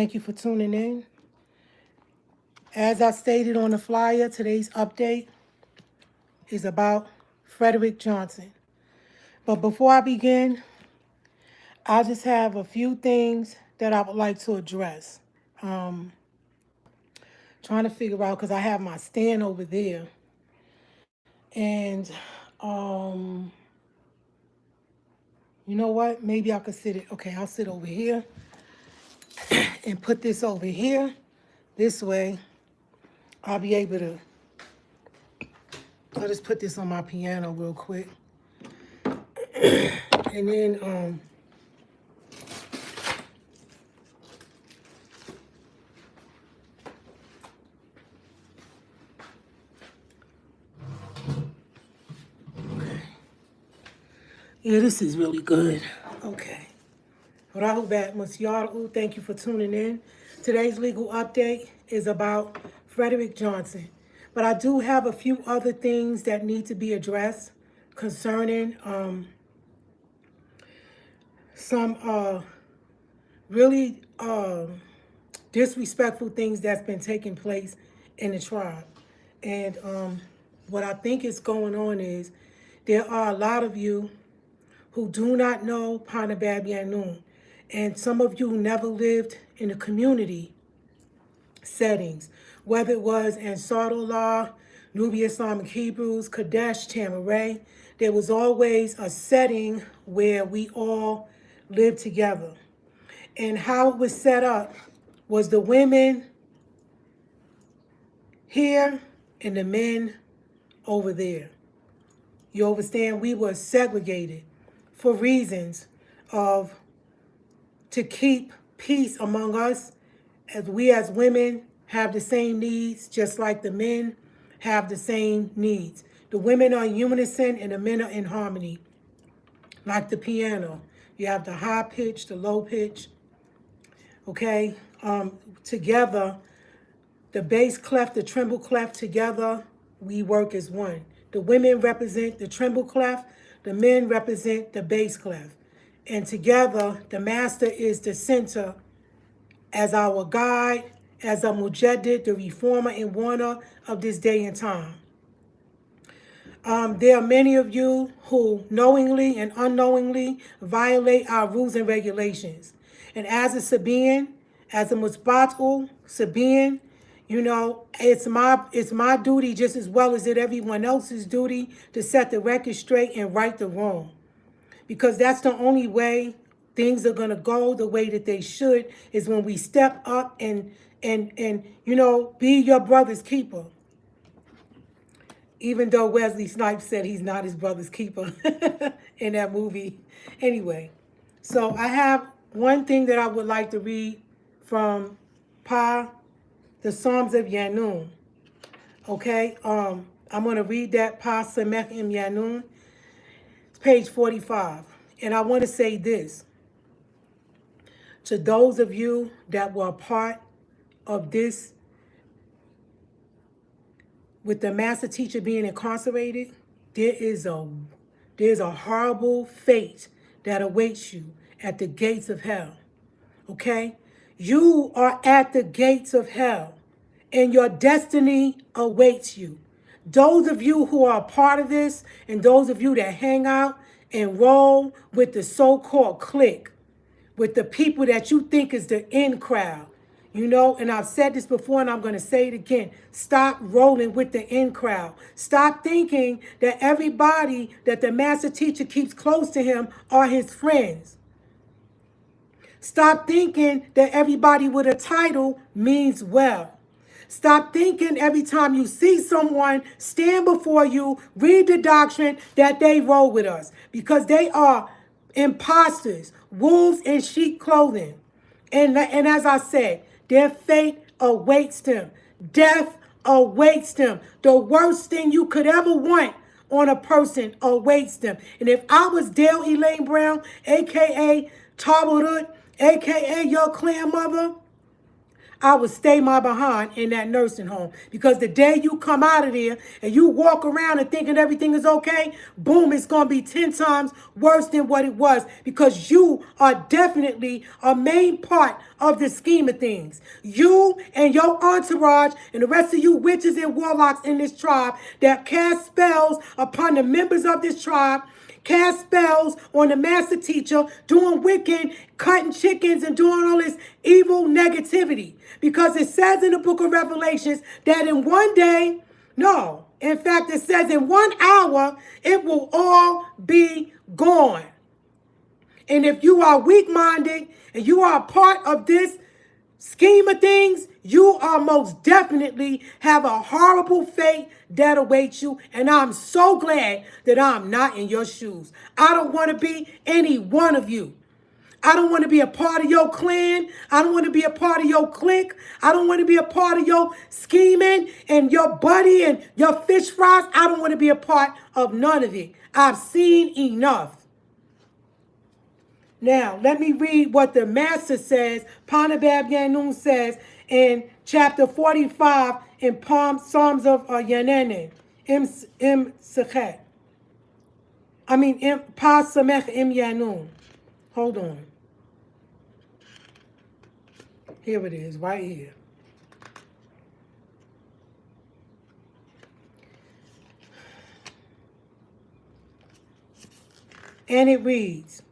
Thank you for tuning in. As I stated on the flyer, today's update is about Frederick Johnson. But before I begin, I just have a few things that I would like to address. Trying to figure out because I have my stand over there. And you know what? Maybe I could sit it. Okay, I'll sit over here and put this over here. This way, I'll be able to. I'll just put this on my piano real quick. And then yeah, this is really good. Okay. Rahubat Musyaru, thank you for tuning in. Today's legal update is about Frederick Johnson. But I do have a few other things that need to be addressed concerning some really disrespectful things that's been taking place in the tribe. And what I think is going on is there are a lot of you who do not know Panabab Yanun. And some of you never lived in the community settings, whether it was Ansarullah, Nubia Islamic Hebrews, Kadesh, Tamaray. There was always a setting where we all lived together. And how it was set up was the women here and the men over there. You understand? We were segregated for reasons of to keep peace among us, as we as women have the same needs, just like the men have the same needs. The women are in unison and the men are in harmony, like the piano. You have the high pitch, the low pitch, okay? Together, the bass clef, the treble clef, together, we work as one. The women represent the treble clef, the men represent the bass clef. And together, the master is the center as our guide, as a mujaddid, the reformer and warner of this day and time. There are many of you who knowingly and unknowingly violate our rules and regulations. And as a Sabian, as a Musbat'ul Sabian, you know, it's my duty just as well as it everyone else's duty to set the record straight and right the wrong. Because that's the only way things are going to go the way that they should, is when we step up and you know, be your brother's keeper. Even though Wesley Snipes said he's not his brother's keeper in that movie. Anyway, so I have one thing that I would like to read from the Psalms of Yanun. Okay, I'm going to read that Pa Samech Im Yanun. It's page 45. And I want to say this. To those of you that were a part of this, with the master teacher being incarcerated, there's a horrible fate that awaits you at the gates of hell. Okay? You are at the gates of hell, and your destiny awaits you. Those of you who are a part of this, and those of you that hang out and roll with the so-called clique, with the people that you think is the in crowd, you know, and I've said this before and I'm going to say it again. Stop rolling with the in crowd. Stop thinking that everybody that the master teacher keeps close to him are his friends. Stop thinking that everybody with a title means well. Stop thinking every time you see someone stand before you, read the doctrine, that they roll with us. Because they are imposters, wolves in sheep clothing. And as I said, their fate awaits them. Death awaits them. The worst thing you could ever want on a person awaits them. And if I was Dale Elaine Brown, a.k.a. Tabarut, a.k.a. your clan mother, I would stay my behind in that nursing home. Because the day you come out of there and you walk around and thinking everything is okay, boom, it's going to be 10 times worse than what it was. Because you are definitely a main part of the scheme of things. You and your entourage and the rest of you witches and warlocks in this tribe that cast spells upon the members of this tribe, cast spells on the master teacher, doing wicked, cutting chickens, and doing all this evil negativity. Because it says in the book of Revelations that in one day, no, in fact, it says in 1 hour, it will all be gone. And if you are weak-minded and you are a part of this scheme of things, you are most definitely have a horrible fate that awaits you. And I'm so glad that I'm not in your shoes. I don't want to be any one of you. I don't want to be a part of your clan. I don't want to be a part of your clique. I don't want to be a part of your scheming and your buddy and your fish fries. I don't want to be a part of none of it. I've seen enough. Now, let me read what the master says, Panabab Yanun says in chapter 45 in Psalms of Yanene, Im Sechet. Pa Samech Im Yanun. Hold on. Here it is, right here. And it reads,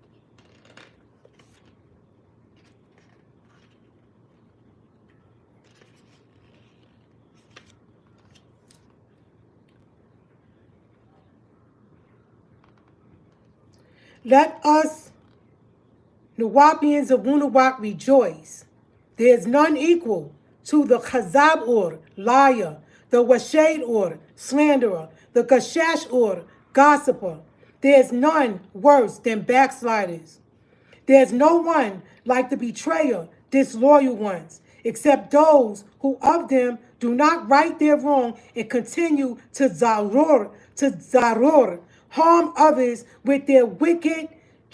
let us, Nawapians of Wunawap, rejoice. There is none equal to the Chazab or liar, the Washed or slanderer, the Gashash or gossiper. There is none worse than backsliders. There is no one like the betrayer, disloyal ones, except those who of them do not right their wrong and continue to zarur, harm others with their wicked,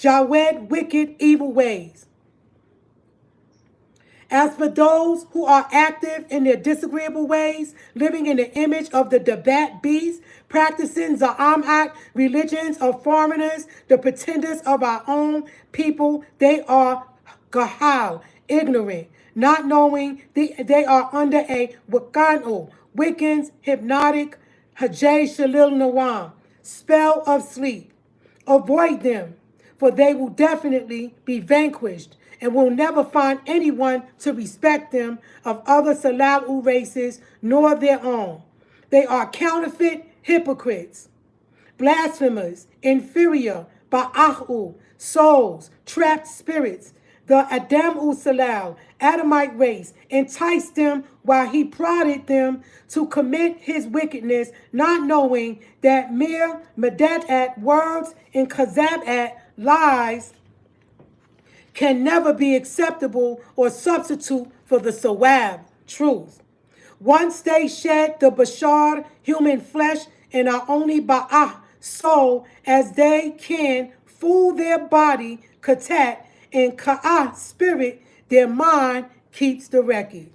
wicked evil ways. As for those who are active in their disagreeable ways, living in the image of the Debat beast, practicing Za'amat religions of foreigners, the pretenders of our own people, they are Gahal, ignorant, not knowing they are under a Wakano, Wiccans, hypnotic, Hajj Shalil Nawam, spell of sleep. Avoid them, for they will definitely be vanquished and will never find anyone to respect them of other Salalu races nor their own. They are counterfeit hypocrites, blasphemers, inferior, ba'ahu, souls, trapped spirits. The Adam Salal, Adamite race, enticed them while he prodded them to commit his wickedness, not knowing that mere Medat words and Kazab lies can never be acceptable or substitute for the Sawab, truth. Once they shed the Bashar, human flesh, and are only Ba'ah, soul, as they can fool their body, Katat, and Ka'ah, spirit, their mind keeps the record.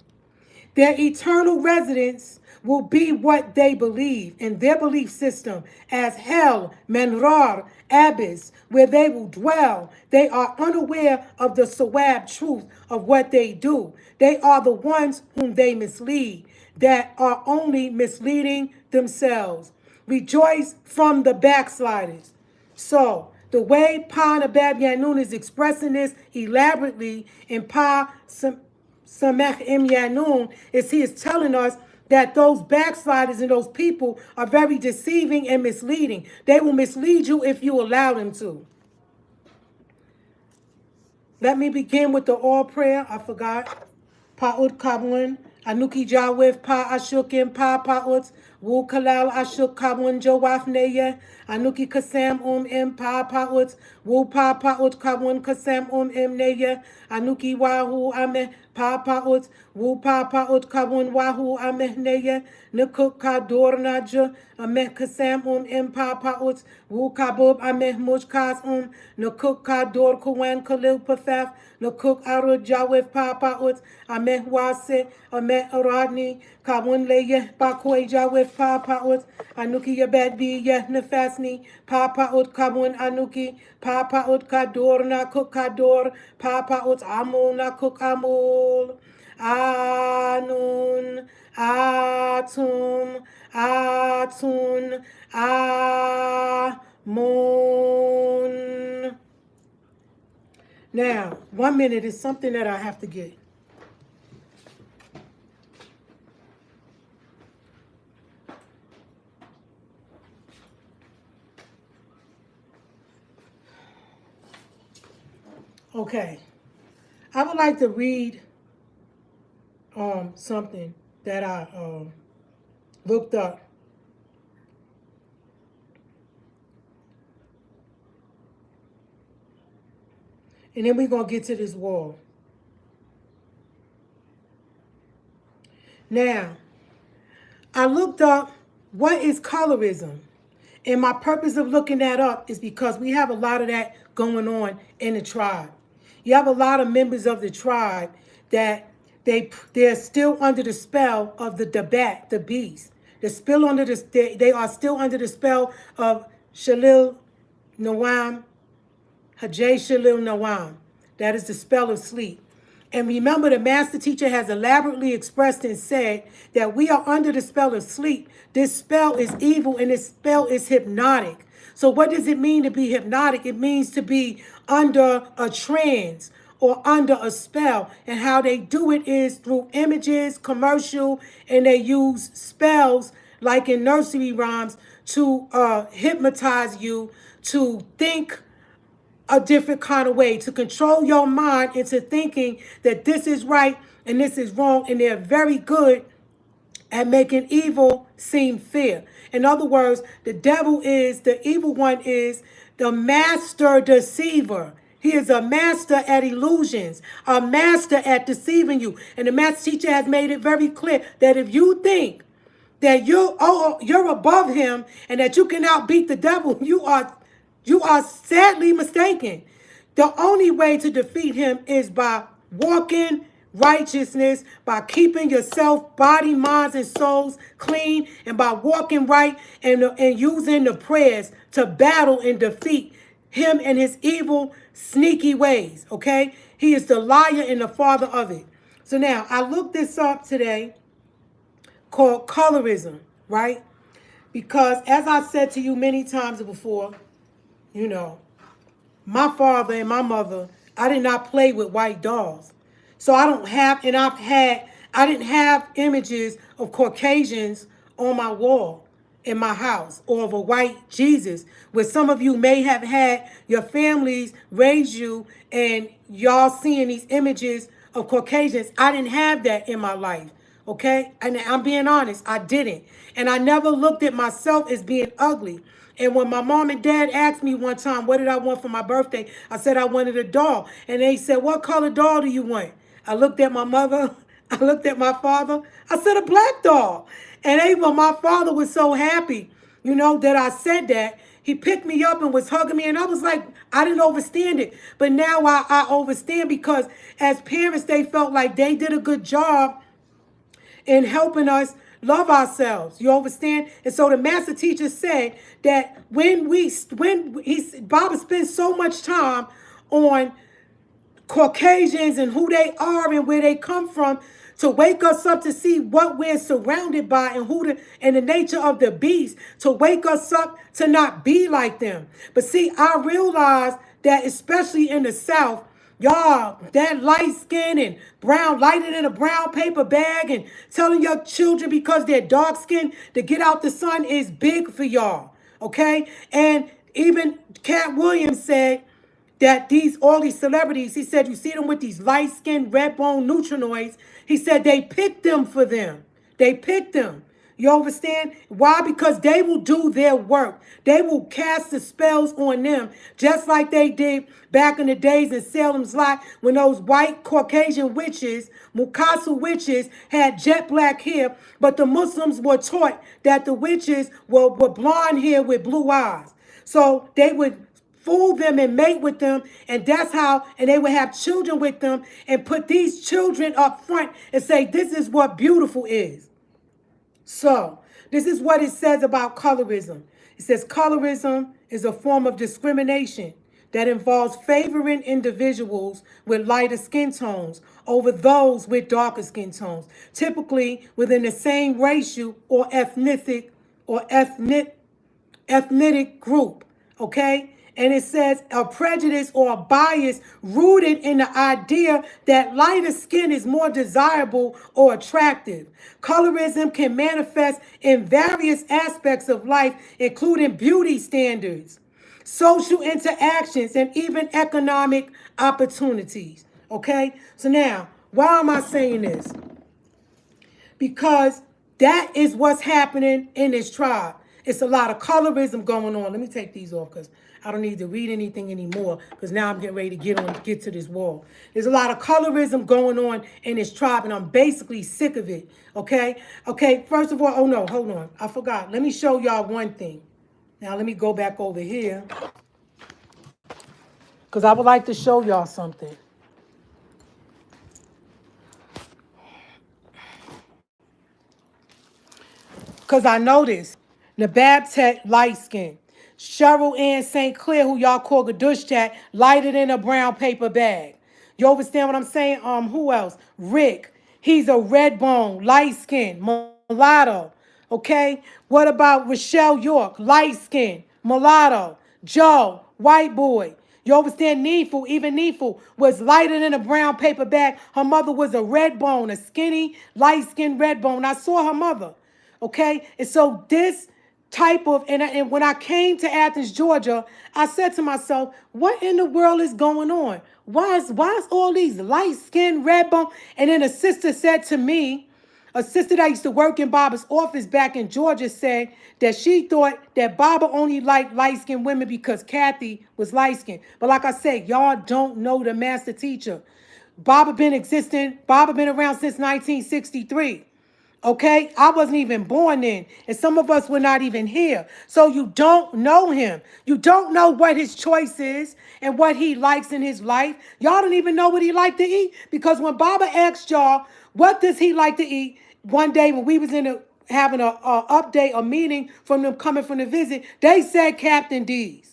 Their eternal residence will be what they believe in their belief system as hell, menrar, abyss, where they will dwell. They are unaware of the sawab truth of what they do. They are the ones whom they mislead, that are only misleading themselves. Rejoice from the backsliders. So, the way Pa Nabab Yanun is expressing this elaborately in Pa Samech Im Yanun is he is telling us that those backsliders and those people are very deceiving and misleading. They will mislead you if you allow them to. Let me begin with the all prayer. I forgot. Pa'ut Kabun, Anuki Jawif, Pa Ashukim, Pa Pa'ut, Wu Kalal Ashuk Kabun Jawaf Neye, Anuki Kasam Im Pa Paut, Wu Pa Paut Kabun Kasam Im Neye, Anuki Wahu Ame Pa Paut, Wu Pa Paut Kabun Wahu Ame Neye, Nukuk Kador Naja, Ame Kasam Im Pa Paut, Wu Kabub Ame Mujkas Nukuk Kador Kuan Kalil Pafaf, Nukuk Arud Jawef Pa Paut, Ame Wase, Ame Aradni, Kabun Leye Bakwe Jawef Pa Paut, Anuki Yabed Yeh Nefasni, Pa Paut Kabun Anuki, Pa Paut Kador Na Kuk Kador, Pa Paut Amul Na Kuk Amul. Anun, Atum, Atun, Amun. Now, 1 minute is something that I have to get. Okay. I would like to read something that I looked up. And then we're going to get to this wall. Now, I looked up what is colorism. And my purpose of looking that up is because we have a lot of that going on in the tribe. You have a lot of members of the tribe that they're still under the spell of the bat, the beast. They are still under the spell of Shalil Nawam, Hajj Shalil Nawam. That is the spell of sleep. And remember, the master teacher has elaborately expressed and said that we are under the spell of sleep. This spell is evil and this spell is hypnotic. So what does it mean to be hypnotic? It means to be under a trance or under a spell. And how they do it is through images, commercial, and they use spells like in nursery rhymes to hypnotize you to think a different kind of way, to control your mind into thinking that this is right and this is wrong. And they're very good at making evil seem fair. In other words, the evil one is the master deceiver. He is a master at illusions, a master at deceiving you. And the master teacher has made it very clear that if you think that you're above him and that you can outbeat the devil, you are sadly mistaken. The only way to defeat him is by walking righteousness, by keeping yourself, body, minds, and souls clean, and by walking right and using the prayers to battle and defeat him and his evil, sneaky ways, okay? He is the liar and the father of it. So now, I looked this up today called colorism, right? Because as I said to you many times before, you know, my father and my mother, I did not play with white dolls. So I didn't have images of Caucasians on my wall in my house or of a white Jesus, where some of you may have had your families raise you and y'all seeing these images of Caucasians. I didn't have that in my life, okay? And I'm being honest, I didn't. And I never looked at myself as being ugly. And when my mom and dad asked me one time, what did I want for my birthday? I said I wanted a doll. And they said, what color doll do you want? I looked at my mother. I looked at my father. I said a black doll. And my father was so happy, that I said that. He picked me up and was hugging me. And I was like, I didn't understand it. But now I understand, because as parents, they felt like they did a good job in helping us love ourselves. You understand? And so the master teacher said that Baba spends so much time on Caucasians and who they are and where they come from, to wake us up to see what we're surrounded by and the nature of the beast, to wake us up to not be like them. But see, I realized that especially in the South, y'all, that light skin and brown, lighted in a brown paper bag and telling your children because they're dark skinned to get out the sun is big for y'all. Okay? And even Cat Williams said that all these celebrities, he said, you see them with these light-skinned, red-bone neutrinoids. He said they picked them for them. They picked them. You understand? Why? Because they will do their work. They will cast the spells on them, just like they did back in the days in Salem's Lot when those white Caucasian witches, Mukasa witches, had jet black hair, but the Muslims were taught that the witches were blonde hair with blue eyes. So they would fool them and mate with them, and that's how, and they would have children with them and put these children up front and say, this is what beautiful is. So, this is what it says about colorism. It says colorism is a form of discrimination that involves favoring individuals with lighter skin tones over those with darker skin tones, typically within the same racial or ethnic group, okay? And it says a prejudice or a bias rooted in the idea that lighter skin is more desirable or attractive. Colorism can manifest in various aspects of life, including beauty standards, social interactions, and even economic opportunities. Okay? So now, why am I saying this? Because that is what's happening in this tribe. It's a lot of colorism going on. Let me take these off because I don't need to read anything anymore because now I'm getting ready to get to this wall. There's a lot of colorism going on in this tribe, and I'm basically sick of it. Okay? Okay, first of all, oh no, hold on. I forgot. Let me show y'all one thing. Now let me go back over here because I would like to show y'all something. Because I noticed Nabab Tech, light skin. Cheryl Ann St. Clair, who y'all call Gadush Chat, lighted in a brown paper bag. You understand what I'm saying? Who else? Rick. He's a red bone, light skin, mulatto. Okay? What about Rochelle York, light skin, mulatto. Joe, white boy. You understand? Neeful, even Neeful, was lighter than a brown paper bag. Her mother was a red bone, a skinny, light-skinned red bone. I saw her mother. Okay? And so this type of, and when I came to Athens, Georgia, I said to myself, what in the world is going on? Why is all these light-skinned red bone? And then a sister said to me, a sister that used to work in Baba's office back in Georgia said that she thought that Baba only liked light-skinned women because Kathy was light-skinned. But like I said, y'all don't know the master teacher. Baba been around since 1963. Okay, I wasn't even born then, and some of us were not even here. So you don't know him. You don't know what his choice is and what he likes in his life. Y'all don't even know what he liked to eat, because when Baba asked y'all, what does he like to eat, one day when we was having a update, a meeting from them coming from the visit, they said Captain D's.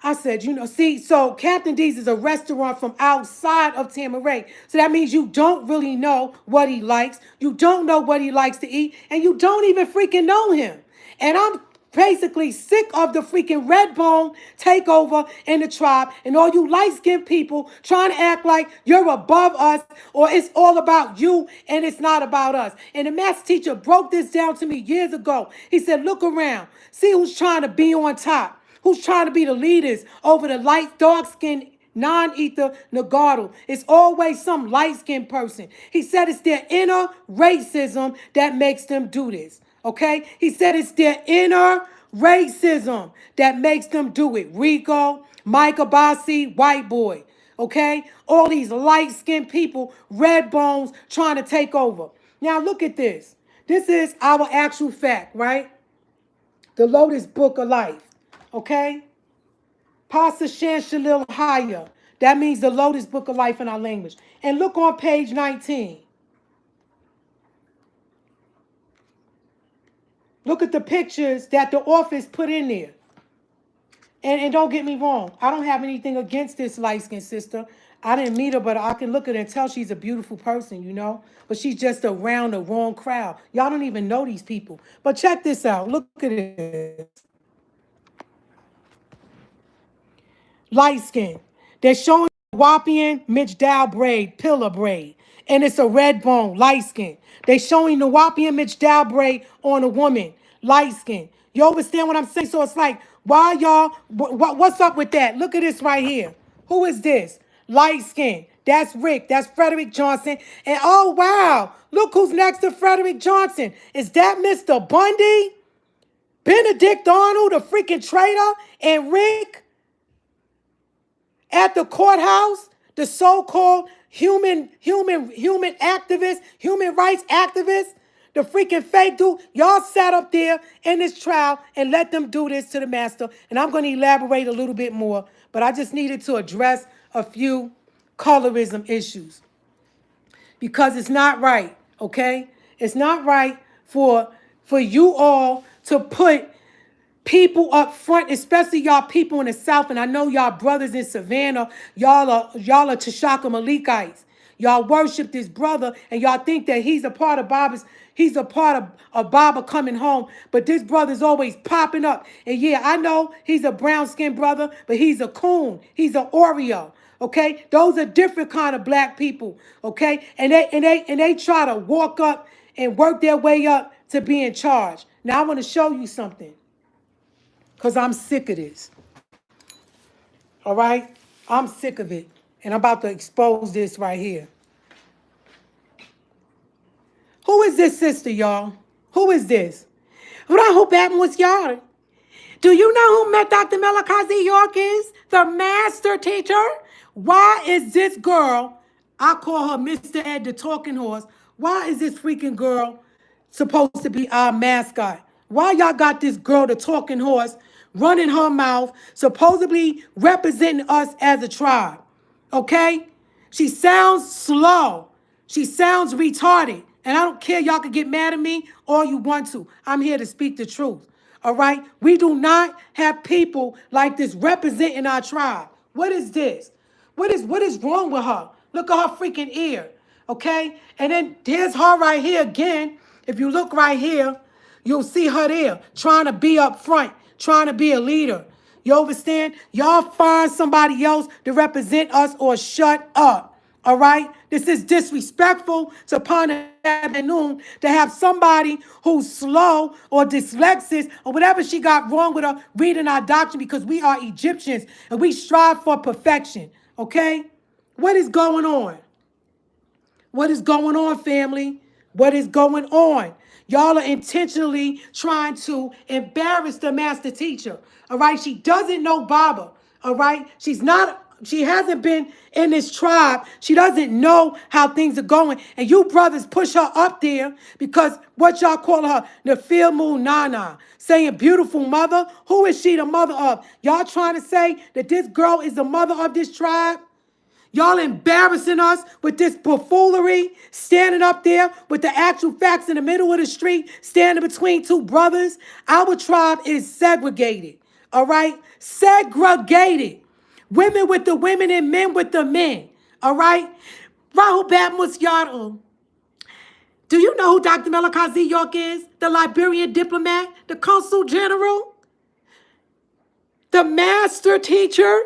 I said, see, so Captain D's is a restaurant from outside of Tamaray. So that means you don't really know what he likes. You don't know what he likes to eat. And you don't even freaking know him. And I'm basically sick of the freaking red bone takeover in the tribe and all you light-skinned people trying to act like you're above us or it's all about you and it's not about us. And the math teacher broke this down to me years ago. He said, look around. See who's trying to be on top. Who's trying to be the leaders over the light, dark-skinned, non-ether Nagaru? It's always some light-skinned person. He said it's their inner racism that makes them do this, okay? He said it's their inner racism that makes them do it. Rico, Mike Abassi, white boy, okay? All these light-skinned people, red bones, trying to take over. Now, look at this. This is our actual fact, right? The Lotus Book of Life. Okay? Pasa Shan Shalil Haya. That means the Lotus Book of Life in our language. And look on page 19. Look at the pictures that the office put in there. And don't get me wrong. I don't have anything against this light-skinned sister. I didn't meet her, but I can look at her and tell she's a beautiful person, But she's just around the wrong crowd. Y'all don't even know these people. But check this out. Look at this. Light skin. They're showing Wapian Mitch braid, pillar braid. And it's a red bone, light skin. They're showing the Wapian Mitch braid on a woman, light skin. You understand what I'm saying? So it's like, why y'all, what's up with that? Look at this right here. Who is this? Light skin. That's Rick. That's Frederick Johnson. And oh, wow. Look who's next to Frederick Johnson. Is that Mr. Bundy? Benedict Arnold, the freaking traitor? And Rick at the courthouse? The so-called human activist, human rights activist? The freaking fake dude? Y'all sat up there in this trial and let them do this to the master. And I'm going to elaborate a little bit more. But I just needed to address a few colorism issues, because it's not right, okay? It's not right for you all to put people up front, especially y'all people in the South. And I know y'all brothers in Savannah, y'all are Tashaka Malikites. Y'all worship this brother and y'all think that he's a part of Baba coming home. But this brother's always popping up. And yeah, I know he's a brown-skinned brother, but he's a coon. He's an Oreo. Okay? Those are different kind of black people. Okay? And they try to walk up and work their way up to be in charge. Now I want to show you something, because I'm sick of this. All right? I'm sick of it. And I'm about to expose this right here. Who is this sister, y'all? Who is this? Rahul Batmos Yard. Do you know who Dr. Melakazi York is? The master teacher? Why is this girl, I call her Mr. Ed the Talking Horse, why is this freaking girl supposed to be our mascot? Why y'all got this girl, the Talking Horse, running her mouth, supposedly representing us as a tribe? Okay? She sounds slow. She sounds retarded. And I don't care. Y'all can get mad at me all you want to. I'm here to speak the truth. All right? We do not have people like this representing our tribe. What is this? What is wrong with her? Look at her freaking ear. Okay? And then here's her right here again. If you look right here, you'll see her there trying to be up front, trying to be a leader. You understand? Y'all find somebody else to represent us or shut up. All right? This is disrespectful to Pana Noon to have somebody who's slow or dyslexic or whatever she got wrong with her reading our doctrine, because we are Egyptians and we strive for perfection. Okay? What is going on? What is going on, family? What is going on? Y'all are intentionally trying to embarrass the master teacher. All right? She doesn't know Baba. All right? She hasn't been in this tribe. She doesn't know how things are going. And you brothers push her up there because what y'all call her, Nafilmu Nana, saying beautiful mother. Who is she the mother of? Y'all trying to say that this girl is the mother of this tribe? Y'all embarrassing us with this buffoonery, standing up there with the actual facts in the middle of the street, standing between two brothers. Our tribe is segregated, all right? Segregated. Women with the women and men with the men, all right? Rahul Batmos Yard. Do you know who Dr. Melakazi York is? The Liberian diplomat, the consul general, the master teacher,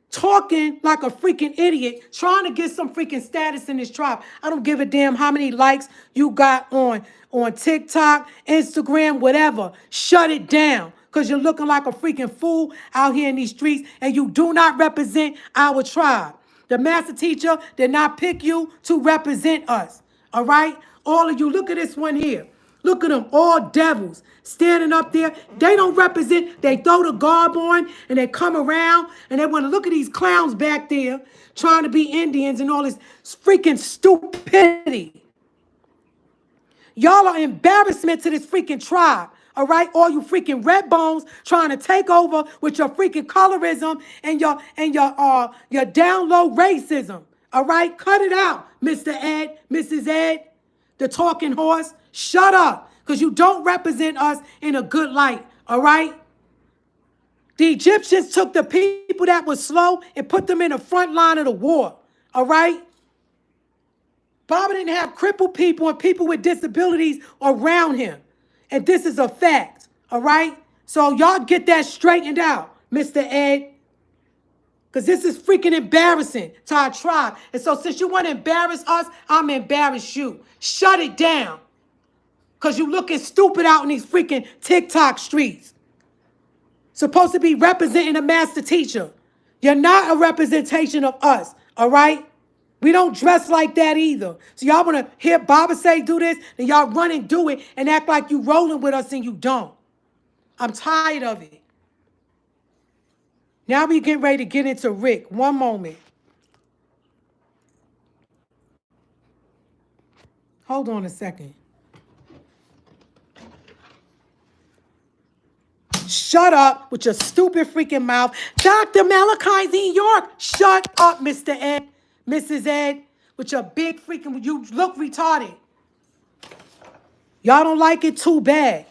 talking like a freaking idiot, trying to get some freaking status in this tribe. I don't give a damn how many likes you got on TikTok, Instagram, whatever. Shut it down, because you're looking like a freaking fool out here in these streets, and you do not represent our tribe. The master teacher did not pick you to represent us, all right? All of you, look at this one here. Look at them, all devils standing up there. They don't represent. They throw the garb on and they come around and they want to look at these clowns back there trying to be Indians and all this freaking stupidity. Y'all are embarrassment to this freaking tribe. All right, all you freaking red bones trying to take over with your freaking colorism and your down low racism. All right, cut it out, Mr. Ed, Mrs. Ed, the talking horse. Shut up, because you don't represent us in a good light. All right. The Egyptians took the people that were slow and put them in the front line of the war. All right. Baba didn't have crippled people and people with disabilities around him. And this is a fact, all right? So y'all get that straightened out, Mr. Ed. Because this is freaking embarrassing to our tribe. And so since you want to embarrass us, I'm embarrass you. Shut it down. Because you looking stupid out in these freaking TikTok streets. Supposed to be representing a master teacher. You're not a representation of us, all right? We don't dress like that either. So y'all want to hear Baba say do this, then y'all run and do it and act like you rolling with us and you don't. I'm tired of it. Now we getting ready to get into Rick. One moment. Hold on a second. Shut up with your stupid freaking mouth. Dr. Malachi Z. York. Shut up, Mr. Ed. Mrs. Ed. With your big freaking... You look retarded. Y'all don't like it? Too bad.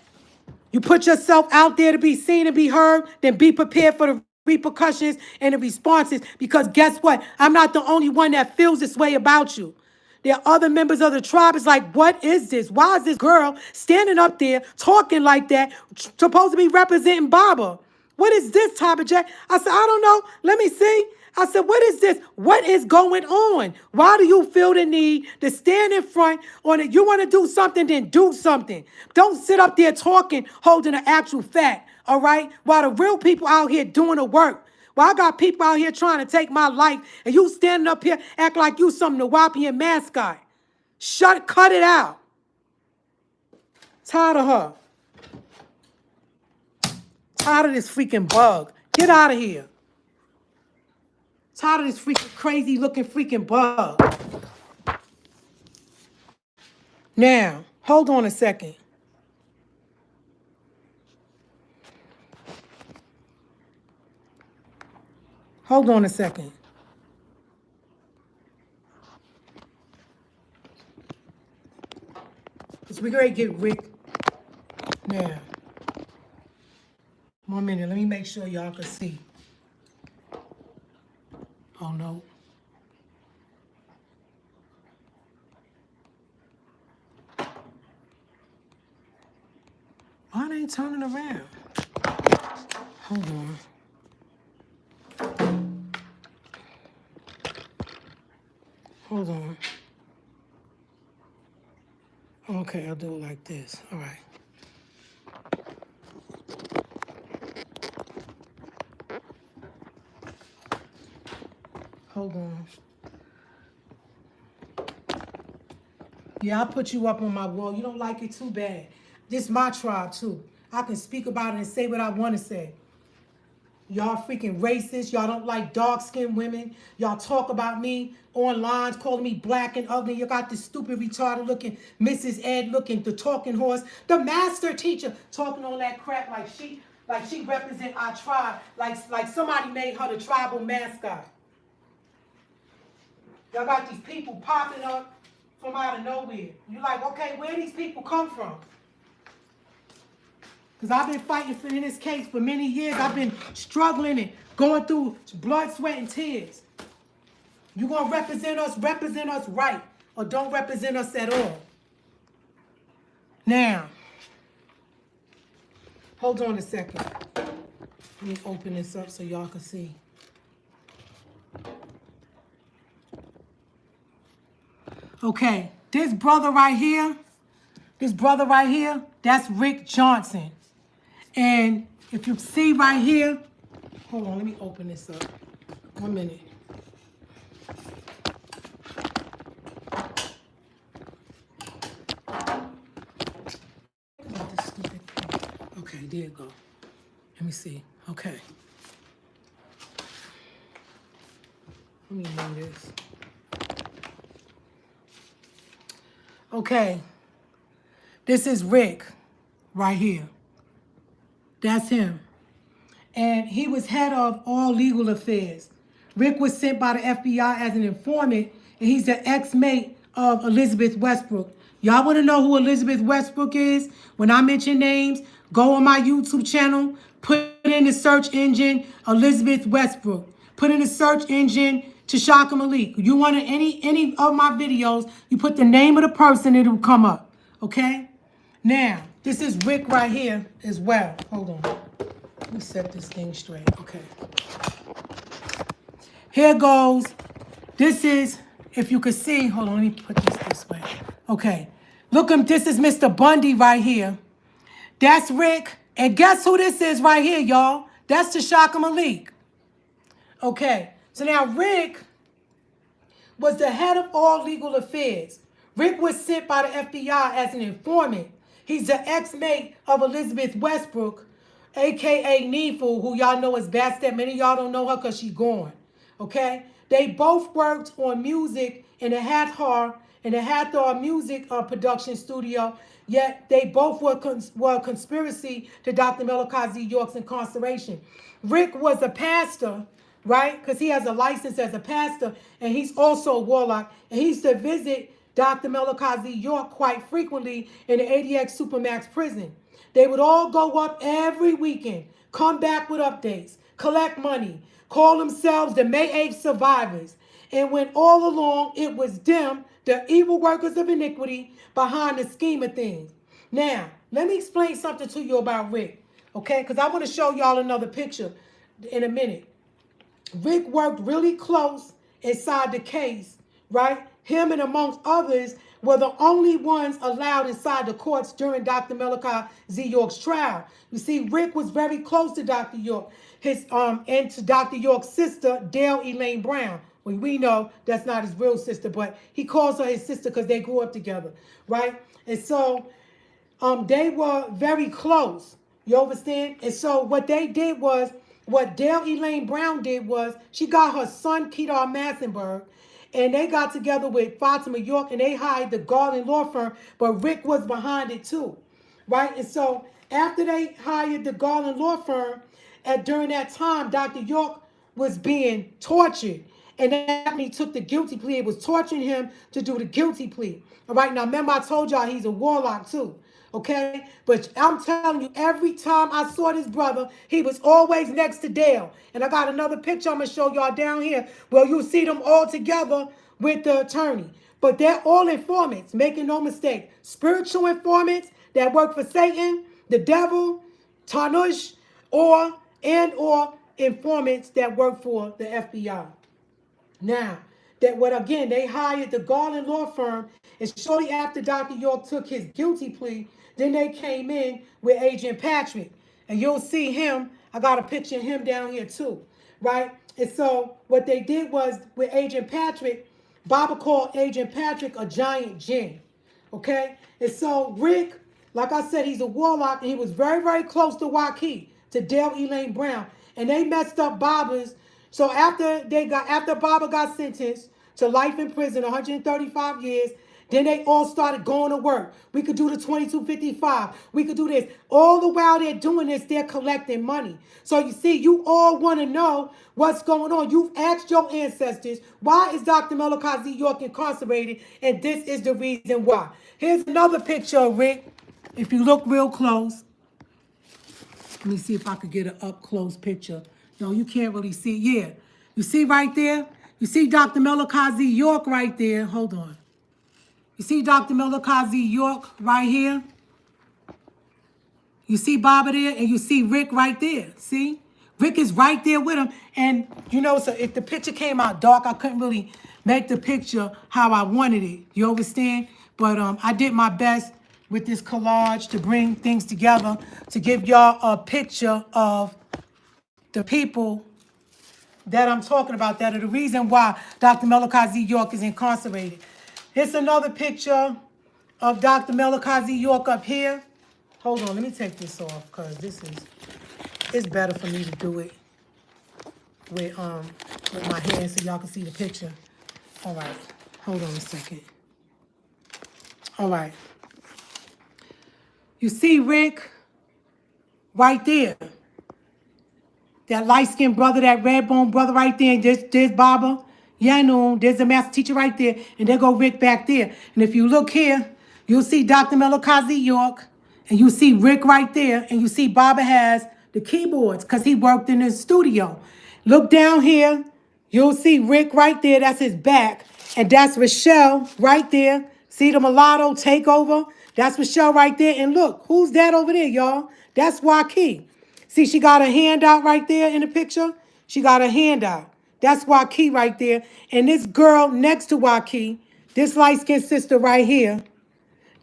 You put yourself out there to be seen and be heard, then be prepared for the repercussions and the responses. Because guess what? I'm not the only one that feels this way about you. There are other members of the tribe. It's like, what is this? Why is this girl standing up there talking like that, supposed to be representing Baba? What is this, Tyler Jack? I said, I don't know. Let me see. I said, what is this? What is going on? Why do you feel the need to stand in front on it? You want to do something, then do something. Don't sit up there talking, holding an actual fact, all right? While the real people out here doing the work. Well, I got people out here trying to take my life, and you standing up here act like you some Nawapian mascot. Cut it out. Tired of her. Tired of this freaking bug. Get out of here. Tired of this freaking crazy looking freaking bug. Now, hold on a second. Hold on a second. Because we're going to get Rick now. 1 minute. Let me make sure y'all can see. Oh, no. Why they ain't turning around? Hold on. Hold on. Okay, I'll do it like this. All right. Hold on. Yeah, I'll put you up on my wall. You don't like it? Too bad. This is my tribe, too. I can speak about it and say what I want to say. Y'all freaking racist. Y'all don't like dark-skinned women. Y'all talk about me online, calling me black and ugly. You got this stupid, retarded-looking Mrs. Ed-looking, the talking horse, the master teacher, talking all that crap like she represent our tribe, like somebody made her the tribal mascot. Y'all got these people popping up from out of nowhere. You're like, okay, where these people come from? Because I've been fighting in this case for many years. I've been struggling and going through blood, sweat, and tears. You going to represent us right, or don't represent us at all. Now, hold on a second. Let me open this up so y'all can see. Okay, this brother right here, that's Rick Johnson. And if you see right here, hold on, let me open this up. 1 minute. This stupid thing. Okay, there you go. Let me see. Okay. Let me move this. Okay. This is Rick right here. That's him. And he was head of all legal affairs. Rick was sent by the FBI as an informant, and he's the ex-mate of Elizabeth Westbrook. Y'all want to know who Elizabeth Westbrook is? When I mention names, go on my YouTube channel, put in the search engine Elizabeth Westbrook. Put in the search engine Tashaka Malik. You want any of my videos, you put the name of the person, it'll come up. Okay? Now, this is Rick right here as well. Hold on. Let me set this thing straight. Okay. Here goes. This is, if you could see, hold on, let me put this way. Okay. Look, this is Mr. Bundy right here. That's Rick. And guess who this is right here, y'all? That's Tashaka Malik. Okay. So now Rick was the head of all legal affairs. Rick was sent by the FBI as an informant. He's the ex-mate of Elizabeth Westbrook, a.k.a. Needful, who y'all know as Bastet. Many of y'all don't know her because she's gone. Okay? They both worked on music in the Hathor music production studio, yet they both were a conspiracy to Dr. Malachi York's incarceration. Rick was a pastor, right? Because he has a license as a pastor, and he's also a warlock. And he used to visit Dr. Malachi York quite frequently in the ADX Supermax prison. They would all go up every weekend, come back with updates, collect money, call themselves the May 8th survivors. And when all along it was them, the evil workers of iniquity, behind the scheme of things. Now, let me explain something to you about Rick, okay? Because I want to show y'all another picture in a minute. Rick worked really close inside the case, right? Him and amongst others were the only ones allowed inside the courts during Dr. Malachi Z. York's trial. You see, Rick was very close to Dr. York, and to Dr. York's sister, Dale Elaine Brown. Well, we know that's not his real sister, but he calls her his sister because they grew up together, right? And so they were very close. You understand? And so what they did was, what Dale Elaine Brown did was, she got her son, Kedar Massenberg, and they got together with Fatima York, and they hired the Garland law firm, but Rick was behind it too, right? And so after they hired the Garland law firm, during that time, Dr. York was being tortured. And after he took the guilty plea, it was torturing him to do the guilty plea. All right, now remember I told y'all he's a warlock too. Okay? But I'm telling you, every time I saw this brother, he was always next to Dale. And I got another picture I'm going to show y'all down here where you'll see them all together with the attorney. But they're all informants, making no mistake. Spiritual informants that work for Satan, the devil, Tarnush, or informants that work for the FBI. Now, they hired the Garland law firm, and shortly after Dr. York took his guilty plea, then they came in with Agent Patrick. And you'll see him, I got a picture of him down here too, right? And so what they did was, with Agent Patrick, Baba called Agent Patrick a giant jinn, okay? And so Rick, like I said, he's a warlock, and he was very, very close to Waukee, to Dale Elaine Brown. And they messed up Baba's. So after Baba got sentenced to life in prison, 135 years, then they all started going to work. We could do the 2255. We could do this. All the while they're doing this, they're collecting money. So you see, you all want to know what's going on. You've asked your ancestors, why is Dr. Malachi Z. York incarcerated? And this is the reason why. Here's another picture of Rick. If you look real close. Let me see if I could get an up-close picture. No, you can't really see. Yeah. You see right there? You see Dr. Malachi Z. York right there. Hold on. You see Dr. Malachi Z. York right here? You see Baba there, and you see Rick right there. See? Rick is right there with him. And, you know, so if the picture came out dark, I couldn't really make the picture how I wanted it. You understand? But I did my best with this collage to bring things together, to give y'all a picture of the people that I'm talking about, that are the reason why Dr. Malachi Z. York is incarcerated. Here's another picture of Dr. Malachi Z. York up here. Hold on, let me take this off, because it's better for me to do it with my hands so y'all can see the picture. All right, hold on a second. All right. You see Rick right there. That light-skinned brother, that red-bone brother right there. And there's Baba. Yeah, I know. There's the master teacher right there. And there go Rick back there. And if you look here, you'll see Dr. Malachi Z. York. And you see Rick right there. And you see Baba has the keyboards because he worked in his studio. Look down here. You'll see Rick right there. That's his back. And that's Rochelle right there. See the mulatto takeover? That's Rochelle right there. And look, who's that over there, y'all? That's Waukee. See, she got a hand out right there in the picture. She got a hand out. That's Waukee right there. And this girl next to Waukee, this light-skinned sister right here,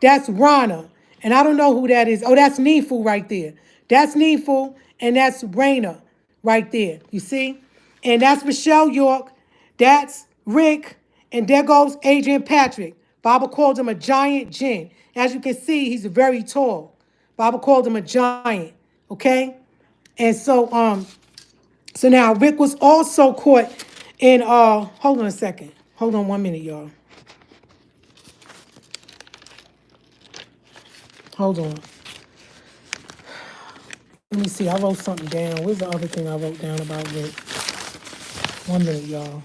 that's Rana. And I don't know who that is. Oh, that's Neefu right there. That's Neefu, and that's Raina right there. You see? And that's Michelle York. That's Rick. And there goes Adrian Patrick. Baba called him a giant jinn. As you can see, he's very tall. Baba called him a giant. Okay? And so now Rick was also caught in hold on a second. Hold on 1 minute, y'all. Hold on. Let me see. I wrote something down. Where's the other thing I wrote down about Rick? 1 minute, y'all.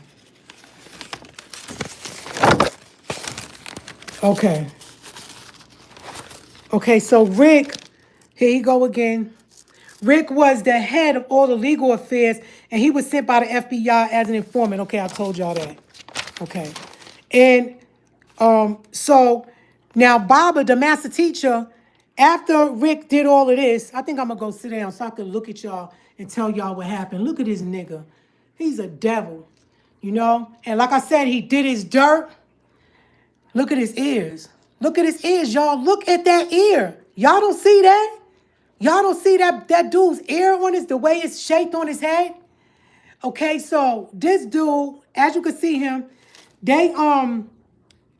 Okay. Okay, so Rick, here you go again. Rick was the head of all the legal affairs, and he was sent by the FBI as an informant. Okay, I told y'all that. Okay. And so now Baba, the master teacher, after Rick did all of this, I think I'm gonna go sit down so I can look at y'all and tell y'all what happened. Look at this nigga. He's a devil, you know? And like I said, he did his dirt. Look at his ears. Look at his ears, y'all. Look at that ear. Y'all don't see that? Y'all don't see that dude's ear on his, the way it's shaped on his head? Okay, so this dude, as you can see him, they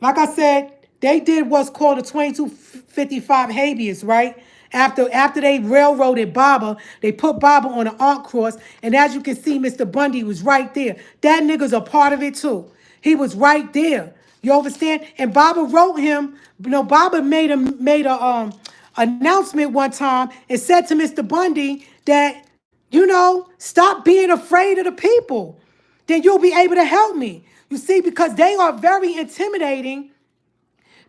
like I said, they did what's called a 2255 habeas, right? After they railroaded Baba, they put Baba on an art cross, and as you can see, Mr. Bundy was right there. That nigga's a part of it too. He was right there. You understand? And Baba wrote him. You know, Baba made a announcement one time and said to Mr. Bundy that, you know, stop being afraid of the people. Then you'll be able to help me. You see, because they are very intimidating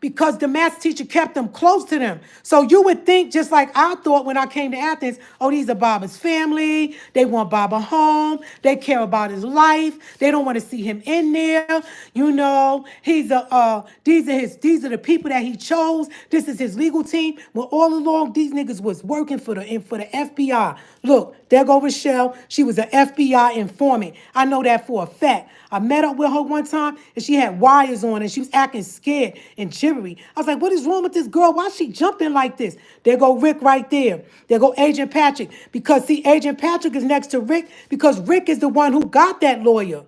because the math teacher kept them close to them. So you would think, just like I thought when I came to Athens, oh, these are Baba's family. They want Baba home. They care about his life. They don't want to see him in there. You know, these are the people that he chose. This is his legal team. Well, all along, these niggas was working for the FBI. Look, there go Rochelle. She was an FBI informant. I know that for a fact. I met up with her one time, and she had wires on, and she was acting scared and jittery. I was like, what is wrong with this girl? Why is she jumping like this? There go Rick right there. There go Agent Patrick. Because, see, Agent Patrick is next to Rick because Rick is the one who got that lawyer.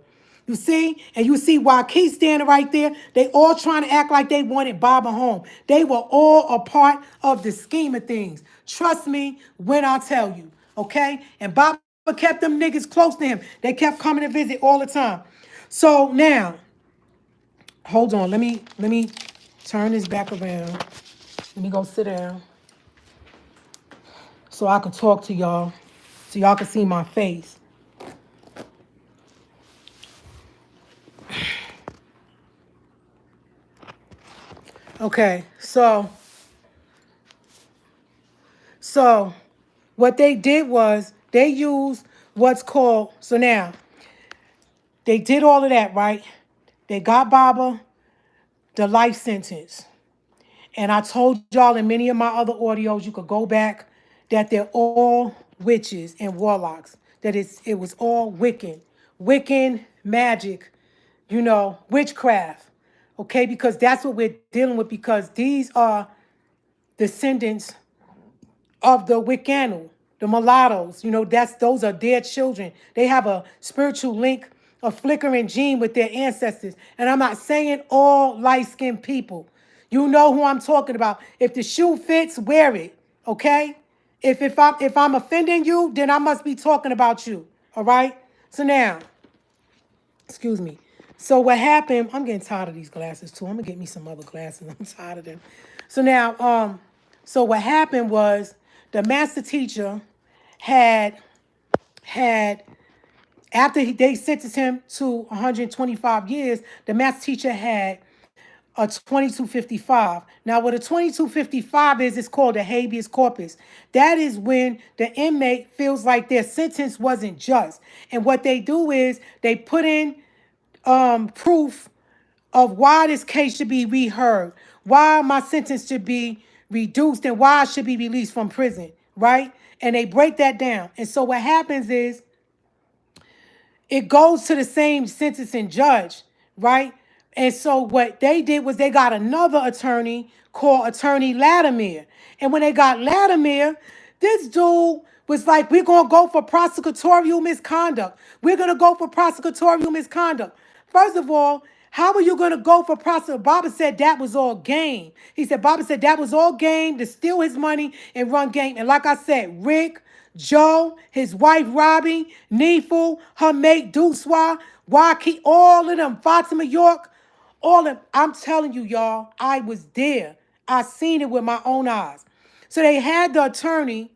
You see? And you see why Keith's standing right there. They all trying to act like they wanted Baba home. They were all a part of the scheme of things. Trust me when I tell you, okay? And Baba kept them niggas close to him. They kept coming to visit all the time. So now, hold on. Let me turn this back around. Let me go sit down so I can talk to y'all, so y'all can see my face. Okay, so what they did was they used what's called, so now, they did all of that, right? They got Baba the life sentence. And I told y'all in many of my other audios, you could go back, that they're all witches and warlocks. That it was all Wiccan magic, you know, witchcraft. Okay, because that's what we're dealing with, because these are descendants of the Wiccan, the mulattoes. You know, those are their children. They have a spiritual link, a flickering gene with their ancestors. And I'm not saying all light-skinned people. You know who I'm talking about. If the shoe fits, wear it. Okay? If I'm offending you, then I must be talking about you. All right? So now, excuse me. So what happened, I'm getting tired of these glasses too. I'm gonna get me some other glasses. I'm tired of them. So now, so what happened was the master teacher had after they sentenced him to 125 years, the master teacher had a 2255. Now, what a 2255 is, it's called a habeas corpus. That is when the inmate feels like their sentence wasn't just. And what they do is they put in proof of why this case should be reheard, why my sentence should be reduced, and why I should be released from prison, right? And they break that down. And so what happens is it goes to the same sentencing judge, right? And so what they did was they got another attorney called Attorney Latimer. And when they got Latimer, this dude was like, we're going to go for prosecutorial misconduct. We're going to go for prosecutorial misconduct. First of all, How are you going to go for prostitution? Baba said that was all game. He said, Baba said that was all game to steal his money and run game. And like I said, Rick, Joe, his wife Robbie, Neeful, her mate Duswa, Waki, all of them, Fatima York, all of them. I'm telling you, y'all, I was there. I seen it with my own eyes. So they had the attorney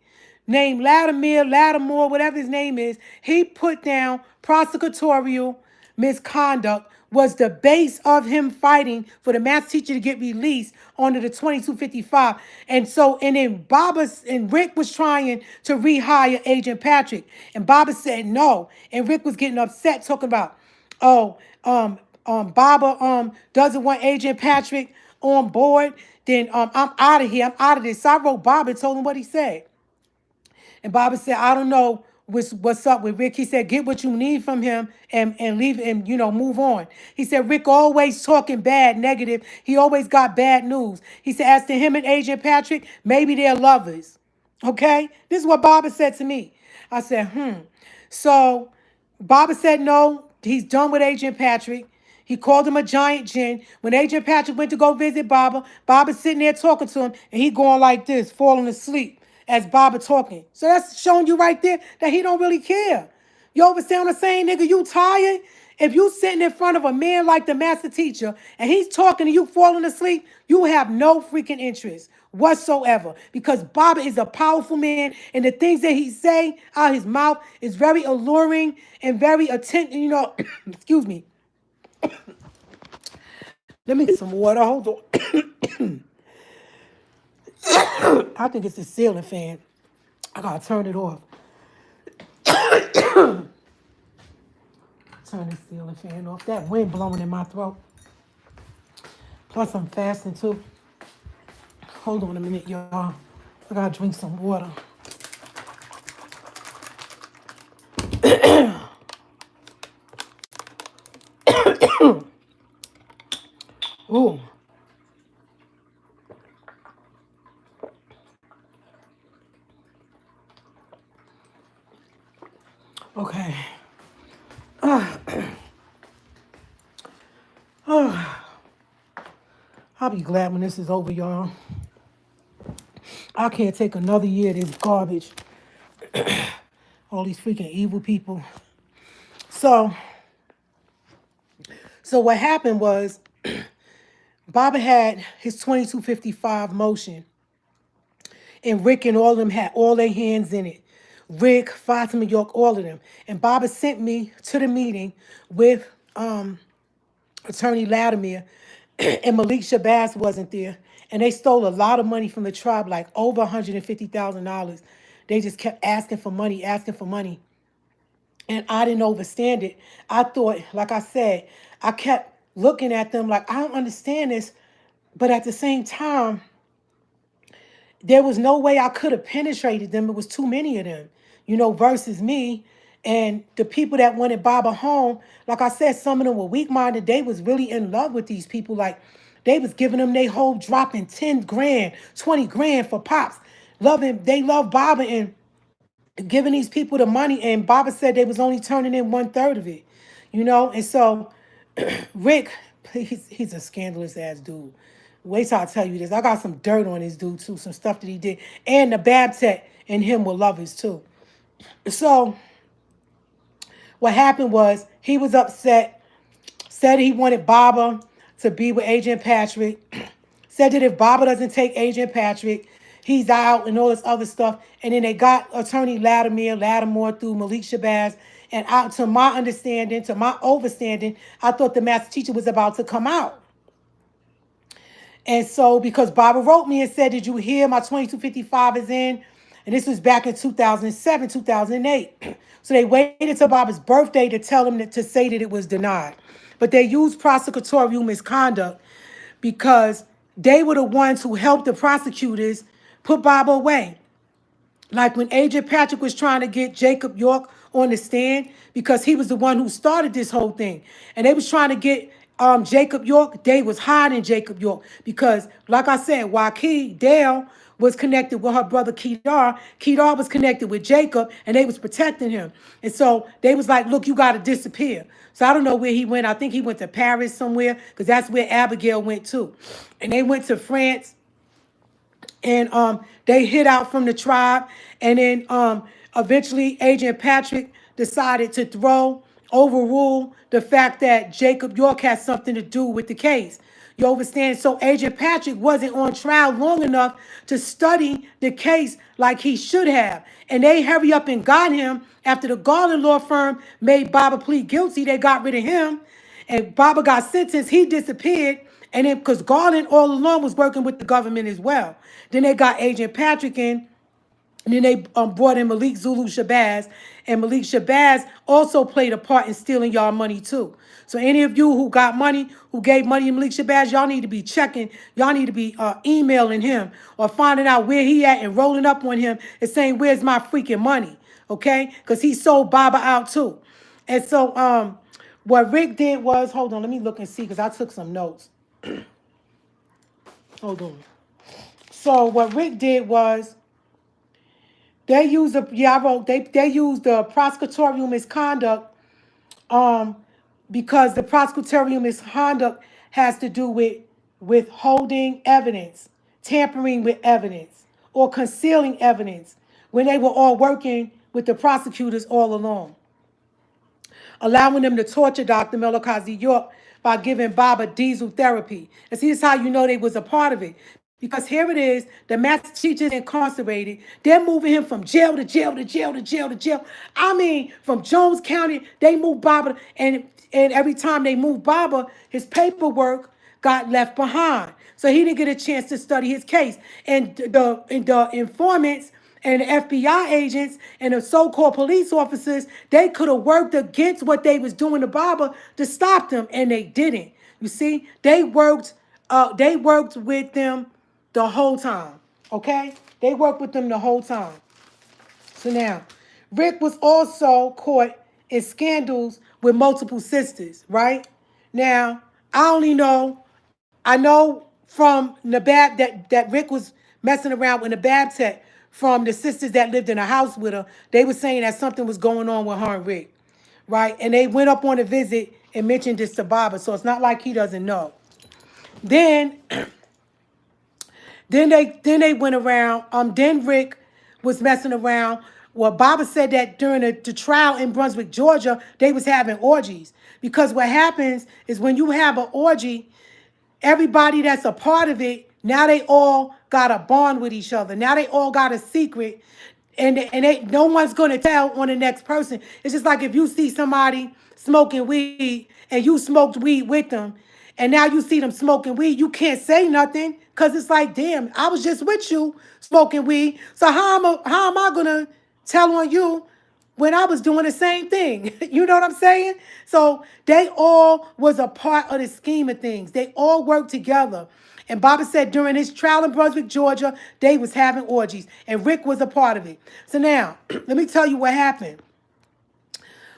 named Lattimore, whatever his name is. He put down prosecutorial misconduct was the base of him fighting for the math teacher to get released under the 2255. And so, and then Baba and Rick was trying to rehire Agent Patrick. And Baba said no. And Rick was getting upset talking about, oh, Baba doesn't want Agent Patrick on board. Then I'm out of here. I'm out of this. So I wrote Baba and told him what he said. And Bobby said, I don't know what's up with Rick. He said, get what you need from him and leave and, move on. He said, Rick always talking bad, negative. He always got bad news. He said, as to him and Agent Patrick, maybe they're lovers. Okay? This is what Bobby said to me. I said, So Bobby said, no, he's done with Agent Patrick. He called him a giant gin. When Agent Patrick went to go visit Baba's sitting there talking to him, and he going like this, falling asleep as Baba talking. So that's showing you right there that he don't really care. You understand what I'm saying, nigga? You tired? If you sitting in front of a man like the master teacher and he's talking to you falling asleep, you have no freaking interest whatsoever because Baba is a powerful man and the things that he say out his mouth is very alluring and very attentive, excuse me. Let me get some water. Hold on. I think it's the ceiling fan. I gotta turn it off. Turn the ceiling fan off. That wind blowing in my throat. Plus I'm fasting too. Hold on a minute, y'all. I gotta drink some water. Ooh. Okay. I'll be glad when this is over, y'all. I can't take another year of this garbage. All these freaking evil people. So what happened was Baba had his 2255 motion. And Rick and all of them had all their hands in it. Rick, Fatima York, all of them. And Baba sent me to the meeting with Attorney Lattimore, and Malik Shabazz wasn't there. And they stole a lot of money from the tribe, like over $150,000. They just kept asking for money. And I didn't understand it. I thought, like I said, I kept looking at them like, I don't understand this. But at the same time, there was no way I could have penetrated them. It was too many of them, versus me. And the people that wanted Baba home, like I said, some of them were weak-minded. They was really in love with these people. Like, they was giving them their whole dropping 10 grand, 20 grand for pops. They love Baba and giving these people the money. And Baba said they was only turning in 1/3 of it, And so Rick, he's a scandalous ass dude. Wait till I tell you this. I got some dirt on this dude too, some stuff that he did. And the Babtech and him were lovers too. So what happened was he was upset, said he wanted Baba to be with Agent Patrick, said that if Baba doesn't take Agent Patrick, he's out and all this other stuff. And then they got Attorney Lattimore through Malik Shabazz. And out to my understanding, to my overstanding, I thought the master teacher was about to come out. And so, because Baba wrote me and said, did you hear my 2255 is in? And this was back in 2007, 2008. So they waited till Baba's birthday to tell him to say that it was denied. But they used prosecutorial misconduct because they were the ones who helped the prosecutors put Baba away. Like when Agent Patrick was trying to get Jacob York on the stand because he was the one who started this whole thing. And they was trying to get Jacob York. They was hiding Jacob York because, like I said, Waki Dale was connected with her brother Kedar. Kedar was connected with Jacob, and they was protecting him. And so they was like, look, you got to disappear. So I don't know where he went. I think he went to Paris somewhere, because that's where Abigail went too. And they went to France, and they hid out from the tribe. And then eventually Agent Patrick decided to overrule the fact that Jacob York had something to do with the case. You understand? So Agent Patrick wasn't on trial long enough to study the case like he should have. And they hurry up and got him after the Garland law firm made Baba plead guilty. They got rid of him, and Baba got sentenced. He disappeared. And then, because Garland all along was working with the government as well. Then they got Agent Patrick in, and then they brought in Malik Zulu Shabazz. And Malik Shabazz also played a part in stealing y'all money too. So any of you who got money, who gave money to Malik Shabazz, y'all need to be checking. Y'all need to be emailing him or finding out where he at and rolling up on him and saying, where's my freaking money? Okay? Because he sold Baba out too. And so what Rick did was, hold on, let me look and see, because I took some notes. Hold on. So what Rick did was, they used they used the prosecutorial misconduct because the prosecutorial misconduct has to do with withholding evidence, tampering with evidence, or concealing evidence when they were all working with the prosecutors all along, allowing them to torture Dr. Melakazi York by giving Baba diesel therapy. And see, this is how you know they was a part of it. Because here it is, the master teacher is incarcerated. They're moving him from jail to jail to jail to jail to jail. I mean, from Jones County, they moved Baba, and every time they moved Baba, his paperwork got left behind. So he didn't get a chance to study his case. And the informants and the FBI agents and the so-called police officers, they could have worked against what they was doing to Baba to stop them, and they didn't. You see, they worked with them the whole time. Okay? They worked with them the whole time. So now, Rick was also caught in scandals with multiple sisters, right? Now, I know from Nabab that Rick was messing around with Nabab Tech from the sisters that lived in a house with her. They were saying that something was going on with her and Rick, right? And they went up on a visit and mentioned this to Baba, so it's not like he doesn't know. Then they went around. Then Rick was messing around. Well, Baba said that during the trial in Brunswick, Georgia, they was having orgies. Because what happens is when you have an orgy, everybody that's a part of it, now they all got a bond with each other. Now they all got a secret, and no one's going to tell on the next person. It's just like if you see somebody smoking weed and you smoked weed with them, and now you see them smoking weed, you can't say nothing because it's like, damn, I was just with you smoking weed. So how am I going to tell on you when I was doing the same thing? You know what I'm saying? So they all was a part of the scheme of things. They all worked together. And Baba said during his trial in Brunswick, Georgia, they was having orgies. And Rick was a part of it. So now, let me tell you what happened.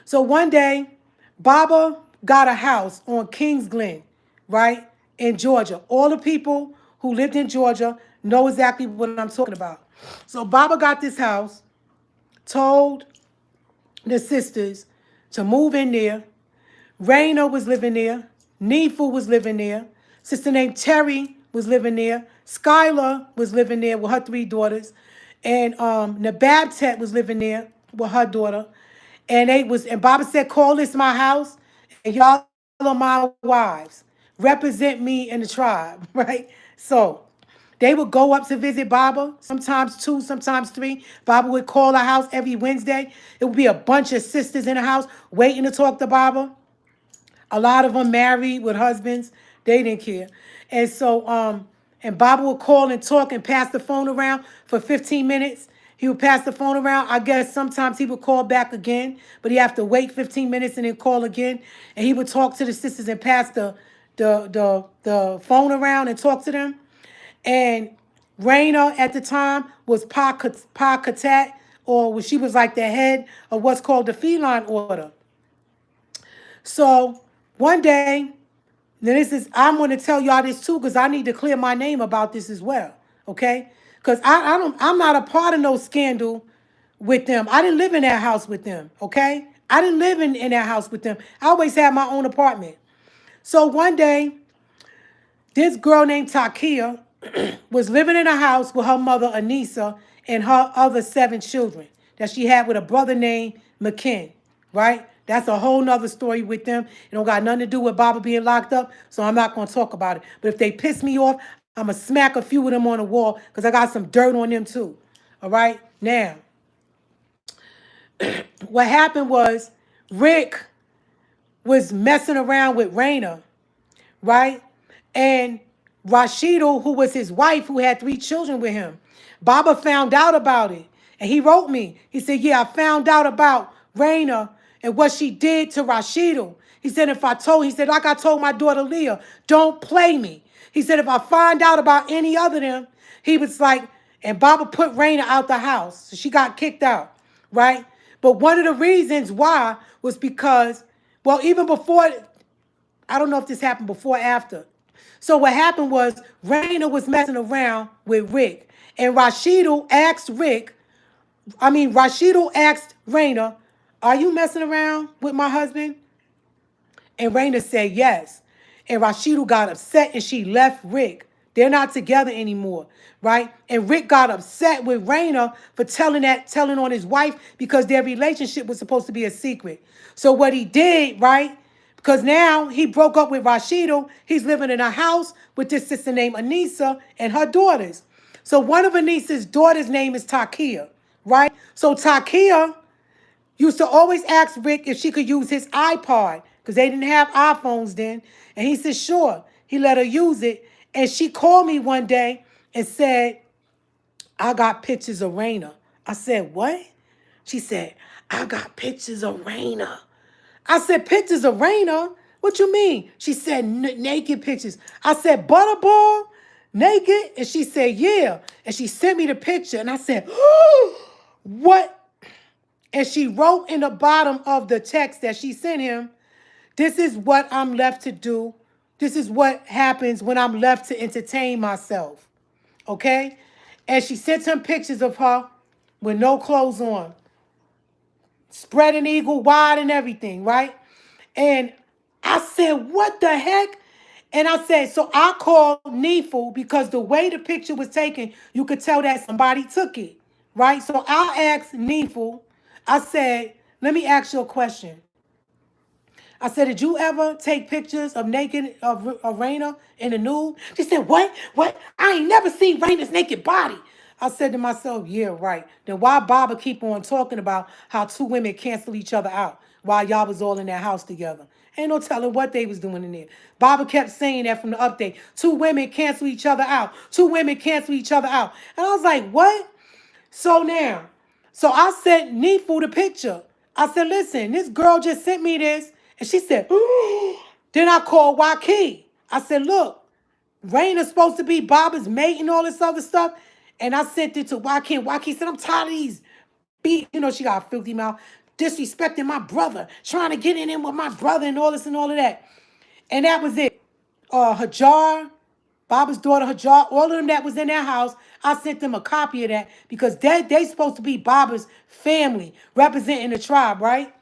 So one day, Baba got a house on Kings Glen, right, in Georgia. All the people who lived in Georgia know exactly what I'm talking about. So Baba got this house, told the sisters to move in there. Raina was living there. Neefu was living there. Sister named Terry was living there. Skylar was living there with her 3 daughters. And Nababtet was living there with her daughter. And Baba said, call this my house, and y'all are my wives. Represent me in the tribe, right? So they would go up to visit Baba, sometimes 2, sometimes 3. Baba would call the house every Wednesday. It would be a bunch of sisters in the house waiting to talk to Baba. A lot of them married with husbands. They didn't care. And so, and Baba would call and talk and pass the phone around for 15 minutes. He would pass the phone around. I guess sometimes he would call back again, but he have to wait 15 minutes and then call again. And he would talk to the sisters and pass the phone around and talk to them. And Raina at the time was Pa Katat, or she was like the head of what's called the feline order. So one day, now I'm going to tell y'all this too, because I need to clear my name about this as well, okay? Because I'm not a part of no scandal with them. I didn't live in that house with them, okay? I didn't live in that house with them. I always had my own apartment. So one day, this girl named Takia was living in a house with her mother, Anissa, and her other 7 children that she had with a brother named McKin, right? That's a whole nother story with them. It don't got nothing to do with Baba being locked up, so I'm not going to talk about it. But if they piss me off, I'm going to smack a few of them on the wall because I got some dirt on them too, all right? Now, what happened was Rick was messing around with Raina, right? And Rashida, who was his wife, who had 3 children with him, Baba found out about it. And he wrote me. He said, yeah, I found out about Raina and what she did to Rashida. He said, he said, like I told my daughter Leah, don't play me. He said, if I find out about any other of them, he was like, and Baba put Raina out the house. So she got kicked out, right? But one of the reasons why was because, well, even before, I don't know if this happened before or after. So what happened was Raina was messing around with Rick. And Rashida asked Raina, are you messing around with my husband? And Raina said yes. And Rashida got upset and she left Rick. They're not together anymore, right? And Rick got upset with Raina for telling on his wife because their relationship was supposed to be a secret. So what he did, right? Because now he broke up with Rashida. He's living in a house with this sister named Anissa and her daughters. So one of Anissa's daughters' name is Takia, right? So Takia used to always ask Rick if she could use his iPod because they didn't have iPhones then. And he said, sure. He let her use it. And she called me one day and said, I got pictures of Raina. I said, what? She said, I got pictures of Raina. I said, pictures of Raina? What you mean? She said, naked pictures. I said, Butterball? Naked? And she said, yeah. And she sent me the picture. And I said, oh, what? And she wrote in the bottom of the text that she sent him, this is what I'm left to do. This is what happens when I'm left to entertain myself. Okay? And she sent him pictures of her with no clothes on. Spreading eagle wide and everything, right? And I said, what the heck? And I said, so I called Neefu because the way the picture was taken, you could tell that somebody took it, right? So I asked Neefu, I said, let me ask you a question. I said, did you ever take pictures of Raina in the nude? She said, what? What? I ain't never seen Raina's naked body. I said to myself, yeah, right. Then why Baba keep on talking about how 2 women cancel each other out while y'all was all in that house together? Ain't no telling what they was doing in there. Baba kept saying that from the update. 2 women cancel each other out. 2 women cancel each other out. And I was like, what? So I sent Neefu the picture. I said, listen, this girl just sent me this. And she said, ooh. Then I called Waukee. I said, look, Raina's supposed to be Baba's mate and all this other stuff. And I sent it to Waukee. Waukee said, I'm tired of these she got a filthy mouth, disrespecting my brother, trying to get in with my brother and all this and all of that. And that was it. Hajar, Baba's daughter Hajar, all of them that was in that house, I sent them a copy of that because they supposed to be Baba's family representing the tribe, right?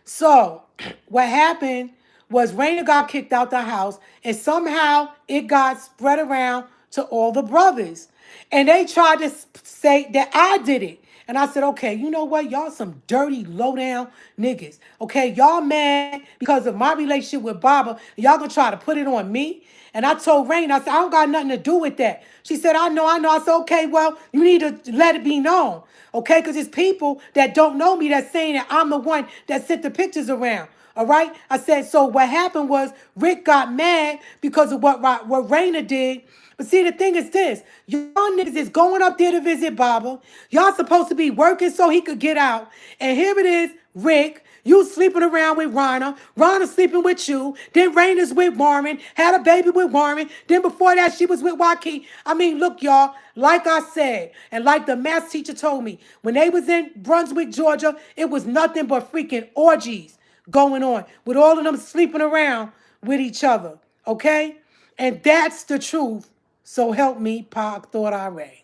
So what happened was Raina got kicked out the house and somehow it got spread around to all the brothers. And they tried to say that I did it. And I said, okay, you know what? Y'all some dirty, low-down niggas. Okay, y'all mad because of my relationship with Baba. Y'all gonna try to put it on me? And I told Rain, I said, I don't got nothing to do with that. She said, I know. I said, okay, well, you need to let it be known. Okay, because it's people that don't know me that's saying that I'm the one that sent the pictures around. All right? I said, so what happened was Rick got mad because of what Raina did. But see, the thing is this. Y'all niggas is going up there to visit Baba. Y'all supposed to be working so he could get out. And here it is, Rick. You sleeping around with Rana. Rana sleeping with you. Then Raina's with Warren. Had a baby with Warren. Then before that, she was with Waukee. I mean, look, y'all. Like I said, and like the math teacher told me, when they was in Brunswick, Georgia, it was nothing but freaking orgies going on with all of them sleeping around with each other. Okay? And that's the truth. So help me, Pac, thought I read.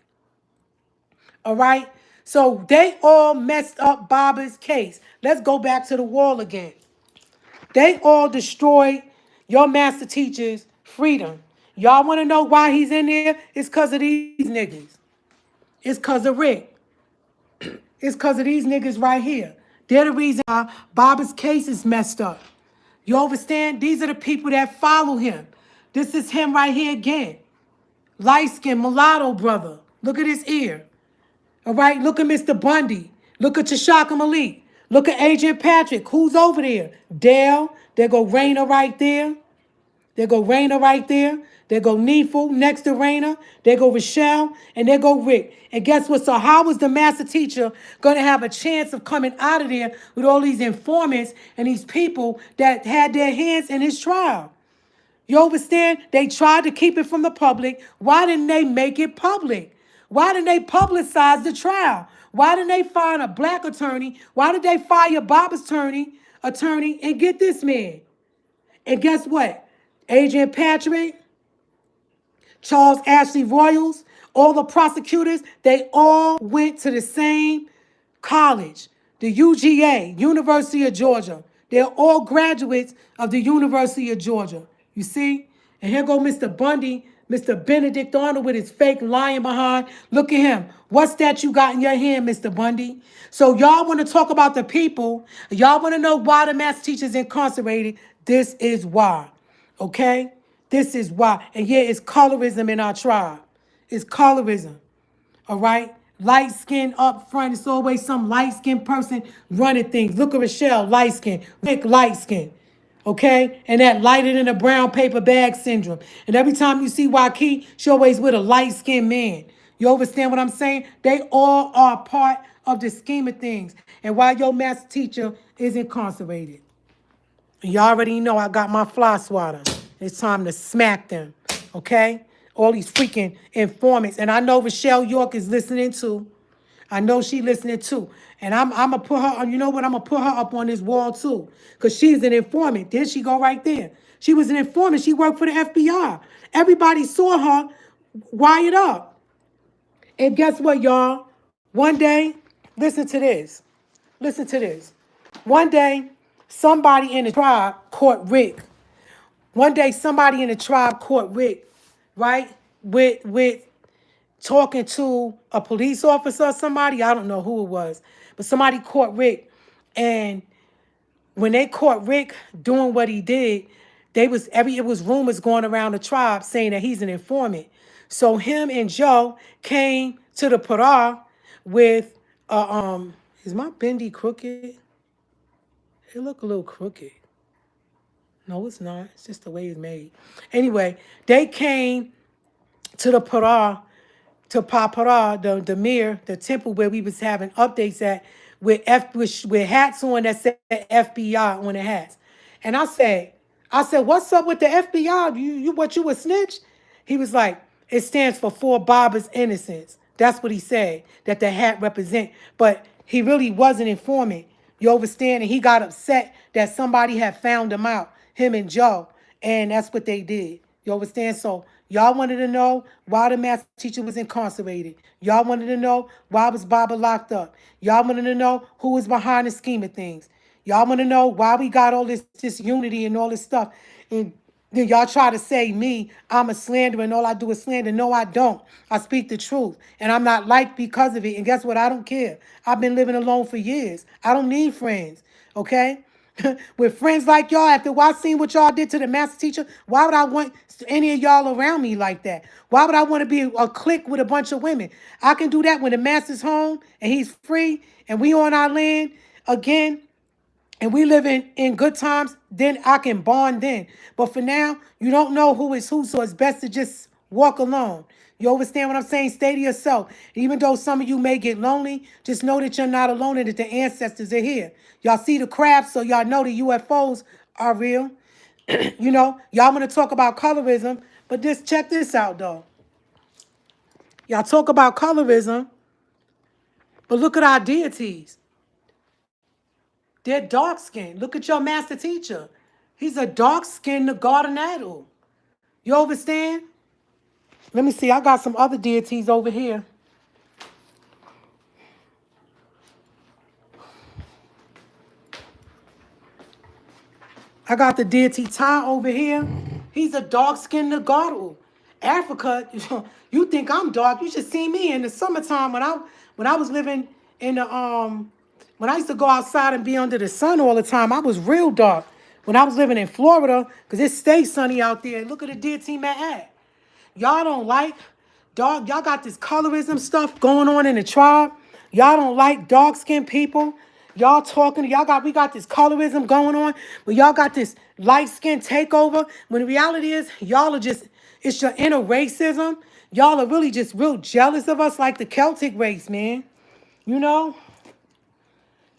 All right? So they all messed up Baba's case. Let's go back to the wall again. They all destroyed your master teacher's freedom. Y'all want to know why he's in there? It's because of these niggas. It's because of Rick. It's because of these niggas right here. They're the reason why Baba's case is messed up. You understand? These are the people that follow him. This is him right here again. Light-skinned mulatto brother. Look at his ear. All right? Look at Mr. Bundy. Look at Tashaka Malik. Look at Agent Patrick. Who's over there? Dale. There go Raina right there. There go Raina right there. There go Neeful next to Raina. There go Rochelle. And there go Rick. And guess what? So how was the master teacher going to have a chance of coming out of there with all these informants and these people that had their hands in his trial? You understand? They tried to keep it from the public. Why didn't they make it public? Why didn't they publicize the trial? Why didn't they find a black attorney? Why did they fire Bob's attorney and get this man? And guess what? Agent Patrick, Charles Ashley Royals, all the prosecutors, they all went to the same college, the UGA, University of Georgia. They're all graduates of the University of Georgia. You see? And here go Mr. Bundy, Mr. Benedict Arnold with his fake lying behind. Look at him. What's that you got in your hand, Mr. Bundy? So y'all want to talk about the people. Y'all want to know why the math teacher's incarcerated. This is why. Okay? This is why. And yeah, it's colorism in our tribe. It's colorism. All right? Light skin up front. It's always some light skinned person running things. Look at Rochelle, light skin. Rick, light skin. Okay? And that lighter than a brown paper bag syndrome. And every time you see Waukee, she always with a light skinned man. You understand what I'm saying? They all are part of the scheme of things. And why your master teacher is incarcerated. You already know I got my fly swatter. It's time to smack them, okay? All these freaking informants. And I know Rochelle York is listening too. I know she listening too. And I'm going to put her, you know what? I'm going to put her up on this wall too. Because she's an informant. There she go right there. She was an informant. She worked for the FBI. Everybody saw her wired up. And guess what, y'all? One day, listen to this. Listen to this. One day, somebody in the tribe caught Rick. One day, somebody in the tribe caught Rick, right? With talking to a police officer or somebody. I don't know who it was. But somebody caught Rick. And when they caught Rick doing what he did, it was rumors going around the tribe saying that he's an informant. So him and Joe came to the Pará with is my bendy crooked? It look a little crooked. No, it's not. It's just the way it's made. Anyway, they came to the Pará, to Papara, the mirror, the temple where we was having updates at, with hats on that said FBI on the hats. And I said, what's up with the FBI? You a snitch? He was like, it stands for Baba's innocence. That's what he said, that the hat represent. But he really wasn't informing. You understand? And he got upset that somebody had found him out, him and Joe. And that's what they did. You understand? So y'all wanted to know why the math teacher was incarcerated. Y'all wanted to know why was Baba locked up. Y'all wanted to know who was behind the scheme of things. Y'all want to know why we got all this unity and all this stuff. And then y'all try to say I'm a slanderer and all I do is slander. No, I don't. I speak the truth. And I'm not liked because of it. And guess what? I don't care. I've been living alone for years. I don't need friends. Okay? With friends like y'all, after I seen what y'all did to the master teacher, why would I want any of y'all around me like that? Why would I want to be a clique with a bunch of women? I can do that when the master's home and he's free and we on our land again and we live in good times, then I can bond then. But for now, you don't know who is who, so it's best to just walk alone. You understand what I'm saying? Stay to yourself. Even though some of you may get lonely, just know that you're not alone and that the ancestors are here. Y'all see the crabs, so y'all know the UFOs are real. You know, y'all want to talk about colorism, but just check this out, though. Y'all talk about colorism, but look at our deities. They're dark-skinned. Look at your master teacher. He's a dark-skinned garden idol. You understand? Let me see. I got some other deities over here. I got the deity Ty over here. He's a dark-skinned Nagaru. Africa, you think I'm dark. You should see me in the summertime when I was living in the when I used to go outside and be under the sun all the time. I was real dark. When I was living in Florida, because it stays sunny out there. Look at the deity man at. Y'all don't like dog. Y'all got this colorism stuff going on in the tribe. Y'all don't like dark skinned people. Y'all talking, we got this colorism going on, but y'all got this light skin takeover. When the reality is, y'all are just, it's your inner racism. Y'all are really just real jealous of us like the Celtic race, man. You know?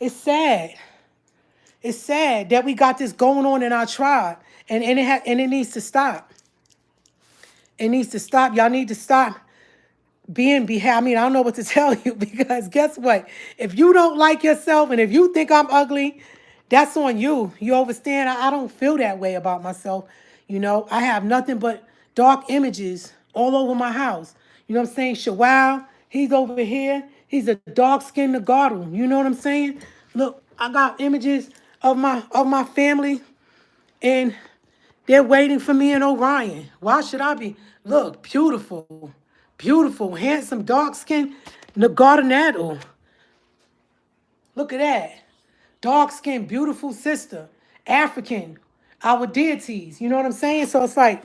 It's sad. It's sad that we got this going on in our tribe. And it needs to stop. It needs to stop. Y'all need to stop I mean, I don't know what to tell you because guess what? If you don't like yourself and if you think I'm ugly, that's on you. You understand? I don't feel that way about myself. You know, I have nothing but dark images all over my house. You know what I'm saying? Shawal, he's over here. He's a dark-skinned Nagaru. You know what I'm saying? Look, I got images of my family and they're waiting for me in Orion. Why should I be? Look, beautiful, beautiful, handsome, dark-skinned Nagaru. Look at that. Dark-skinned, beautiful sister. African. Our deities. You know what I'm saying? So it's like,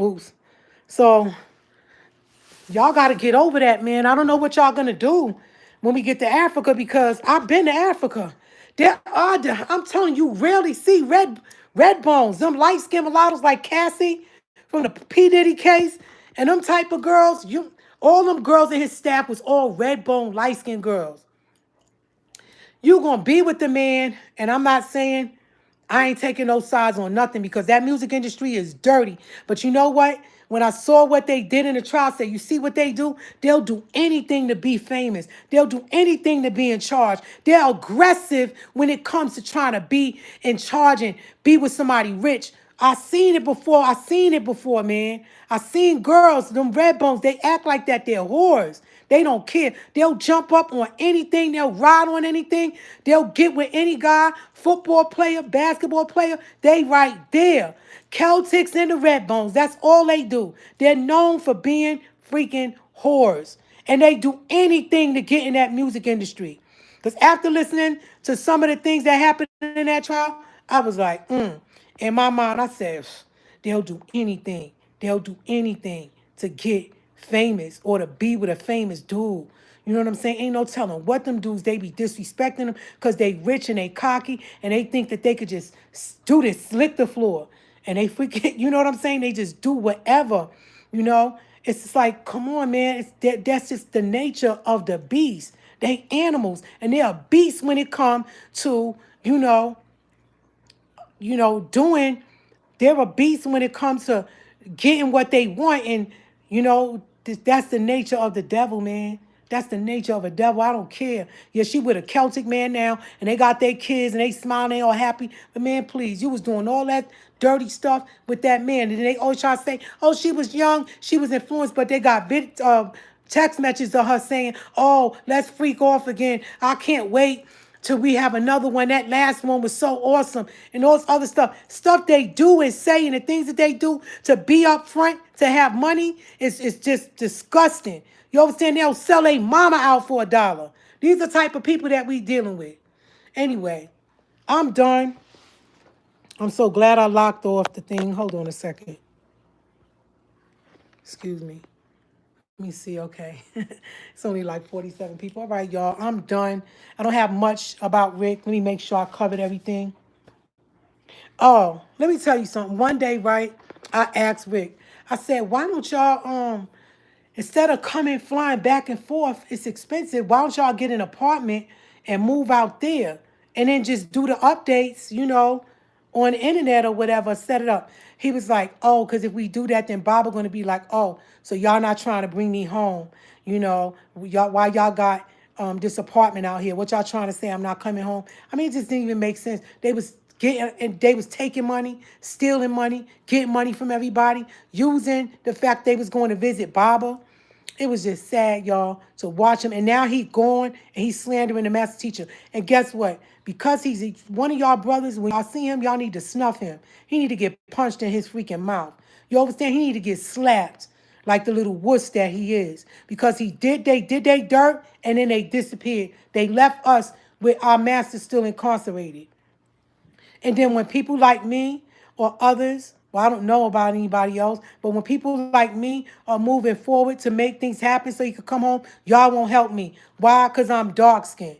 oops. So y'all got to get over that, man. I don't know what y'all going to do when we get to Africa because I've been to Africa. I'm telling you, rarely see red bones. Them light-skinned mulattoes like Cassie from the P. Diddy case and them type of girls. All them girls in his staff was all red bone, light-skinned girls. You going to be with the man, and I'm not saying I ain't taking no sides on nothing because that music industry is dirty. But you know what? When I saw what they did in the trial, say, you see what they do? They'll do anything to be famous. They'll do anything to be in charge. They're aggressive when it comes to trying to be in charge and be with somebody rich. I seen it before. I seen it before, man. I seen girls, them red bones, they act like that they're whores. They don't care. They'll jump up on anything. They'll ride on anything. They'll get with any guy, football player, basketball player. They right there. Celtics and the red bones, that's all they do. They're known for being freaking whores. And they do anything to get in that music industry. Because after listening to some of the things that happened in that trial, I was like, In my mind, I said, they'll do anything. They'll do anything to get famous or to be with a famous dude. You know what I'm saying? Ain't no telling what them dudes, they be disrespecting them because they rich and they cocky and they think that they could just do this, slick the floor. And they freaking, you know what I'm saying? They just do whatever, you know? It's just like, come on, man. That's just the nature of the beast. They animals and they are beasts when it comes to, doing, they're a beast when it comes to getting what they want. And, that's the nature of the devil, man. That's the nature of a devil. I don't care. Yeah, she with a Celtic man now, and they got their kids, and they smiling, they all happy. But, man, please, you was doing all that dirty stuff with that man. And they always try to say, oh, she was young, she was influenced, but they got text messages of her saying, oh, let's freak off again. I can't wait till we have another one. That last one was so awesome. And all this other stuff. Stuff they do and say and the things that they do to be up front, to have money, is just disgusting. You understand? They'll sell a mama out for $1. These are the type of people that we dealing with. Anyway, I'm done. I'm so glad I locked off the thing. Hold on a second. Excuse me. Let me see. Okay. It's only like 47 people. All right, y'all. I'm done. I don't have much about Rick. Let me make sure I covered everything. Oh, let me tell you something. One day, right, I asked Rick, I said, why don't y'all, instead of coming flying back and forth, it's expensive. Why don't y'all get an apartment and move out there and then just do the updates, on the internet or whatever, set it up. He was like, oh, because if we do that, then Bob are going to be like, oh, so y'all not trying to bring me home, why y'all got this apartment out here? What y'all trying to say? I'm not coming home. I mean, it just didn't even make sense. They was taking money, stealing money, getting money from everybody, using the fact they was going to visit Baba. It was just sad, y'all, to watch him. And now he's gone and he's slandering the master teacher. And guess what? Because he's one of y'all brothers, when y'all see him, y'all need to snuff him. He need to get punched in his freaking mouth. You understand? He need to get slapped like the little wuss that he is. Because they did they dirt and then they disappeared. They left us with our master still incarcerated. And then when people like me or others, well, I don't know about anybody else, but when people like me are moving forward to make things happen so you can come home, y'all won't help me. Why? Because I'm dark skinned.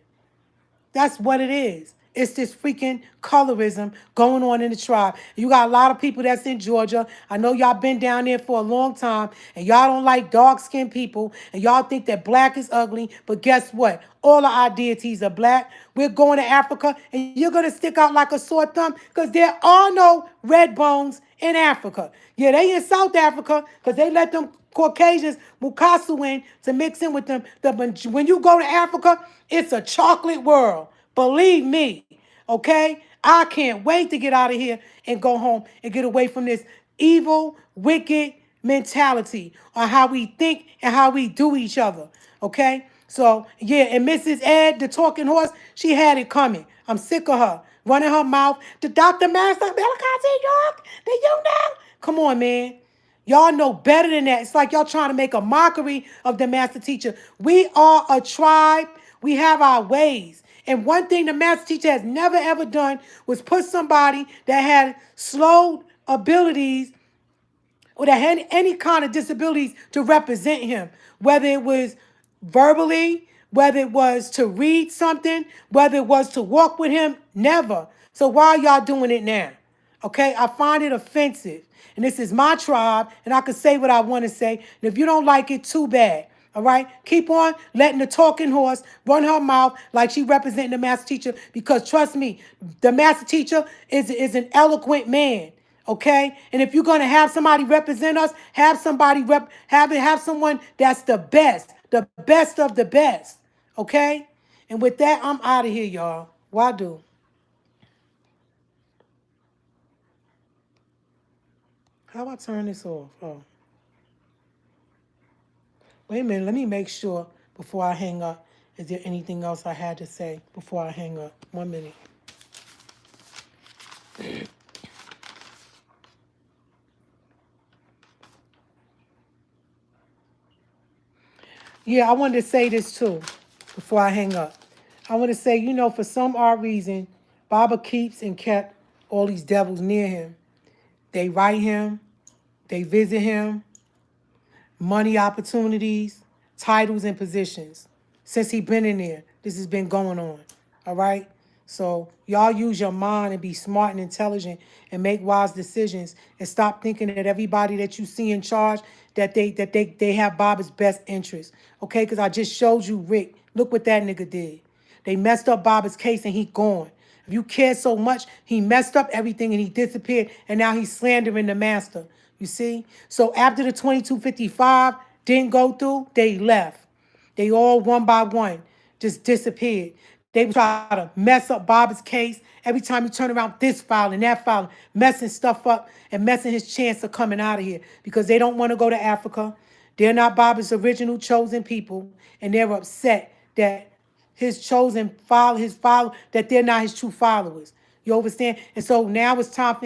That's what it is. It's this freaking colorism going on in the tribe. You got a lot of people that's in Georgia. I know y'all been down there for a long time, and y'all don't like dark-skinned people, and y'all think that black is ugly. But guess what? All of our deities are black. We're going to Africa, and you're going to stick out like a sore thumb because there are no red bones in Africa. Yeah, they in South Africa because they let them Caucasians, Mukasu in to mix in with them. When you go to Africa, it's a chocolate world. Believe me, okay? I can't wait to get out of here and go home and get away from this evil, wicked mentality on how we think and how we do each other, okay? So, yeah, and Mrs. Ed, the talking horse, she had it coming. I'm sick of her running her mouth. The Dr. Master, Malachi York, do you know? Come on, man. Y'all know better than that. It's like y'all trying to make a mockery of the master teacher. We are a tribe. We have our ways. And one thing the master teacher has never ever done was put somebody that had slow abilities or that had any kind of disabilities to represent him, whether it was verbally, whether it was to read something, whether it was to walk with him, never. So why are y'all doing it now? Okay, I find it offensive. And this is my tribe, and I can say what I want to say. And if you don't like it, too bad. All right, keep on letting the talking horse run her mouth like she representing the master teacher. Because trust me, the master teacher is an eloquent man. Okay, and if you're gonna have somebody represent us, have somebody have someone that's the best of the best. Okay, and with that, I'm out of here, y'all. Wadu. How do I turn this off? Oh, wait a minute. Let me make sure before I hang up. Is there anything else I had to say before I hang up? 1 minute. Yeah, I wanted to say this too before I hang up. I want to say, for some odd reason, Baba keeps and kept all these devils near him. They write him, they visit him, money opportunities, titles, and positions. Since he been in there, this has been going on. All right? So y'all use your mind and be smart and intelligent and make wise decisions and stop thinking that everybody that you see in charge that they have Baba's best interest. Okay? Because I just showed you Rick. Look what that nigga did. They messed up Baba's case and he gone. If you care so much, he messed up everything and he disappeared and now he's slandering the master. You see? So after the 2255 didn't go through, they left. They all one by one just disappeared. They try to mess up Bob's case. Every time you turn around this file and that file, messing stuff up and messing his chance of coming out of here because they don't want to go to Africa. They're not Bob's original chosen people, and they're upset that his chosen follow, that they're not his true followers. You understand? And so now it's time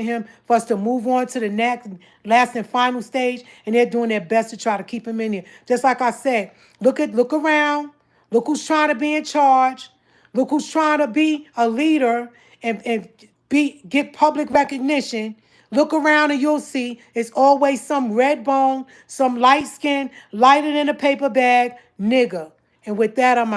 for us to move on to the next, last and final stage, and they're doing their best to try to keep him in here. Just like I said, look around, look who's trying to be in charge, look who's trying to be a leader and get public recognition. Look around and you'll see it's always some red bone, some light skin, lighter than a paper bag, nigga. And with that, I'm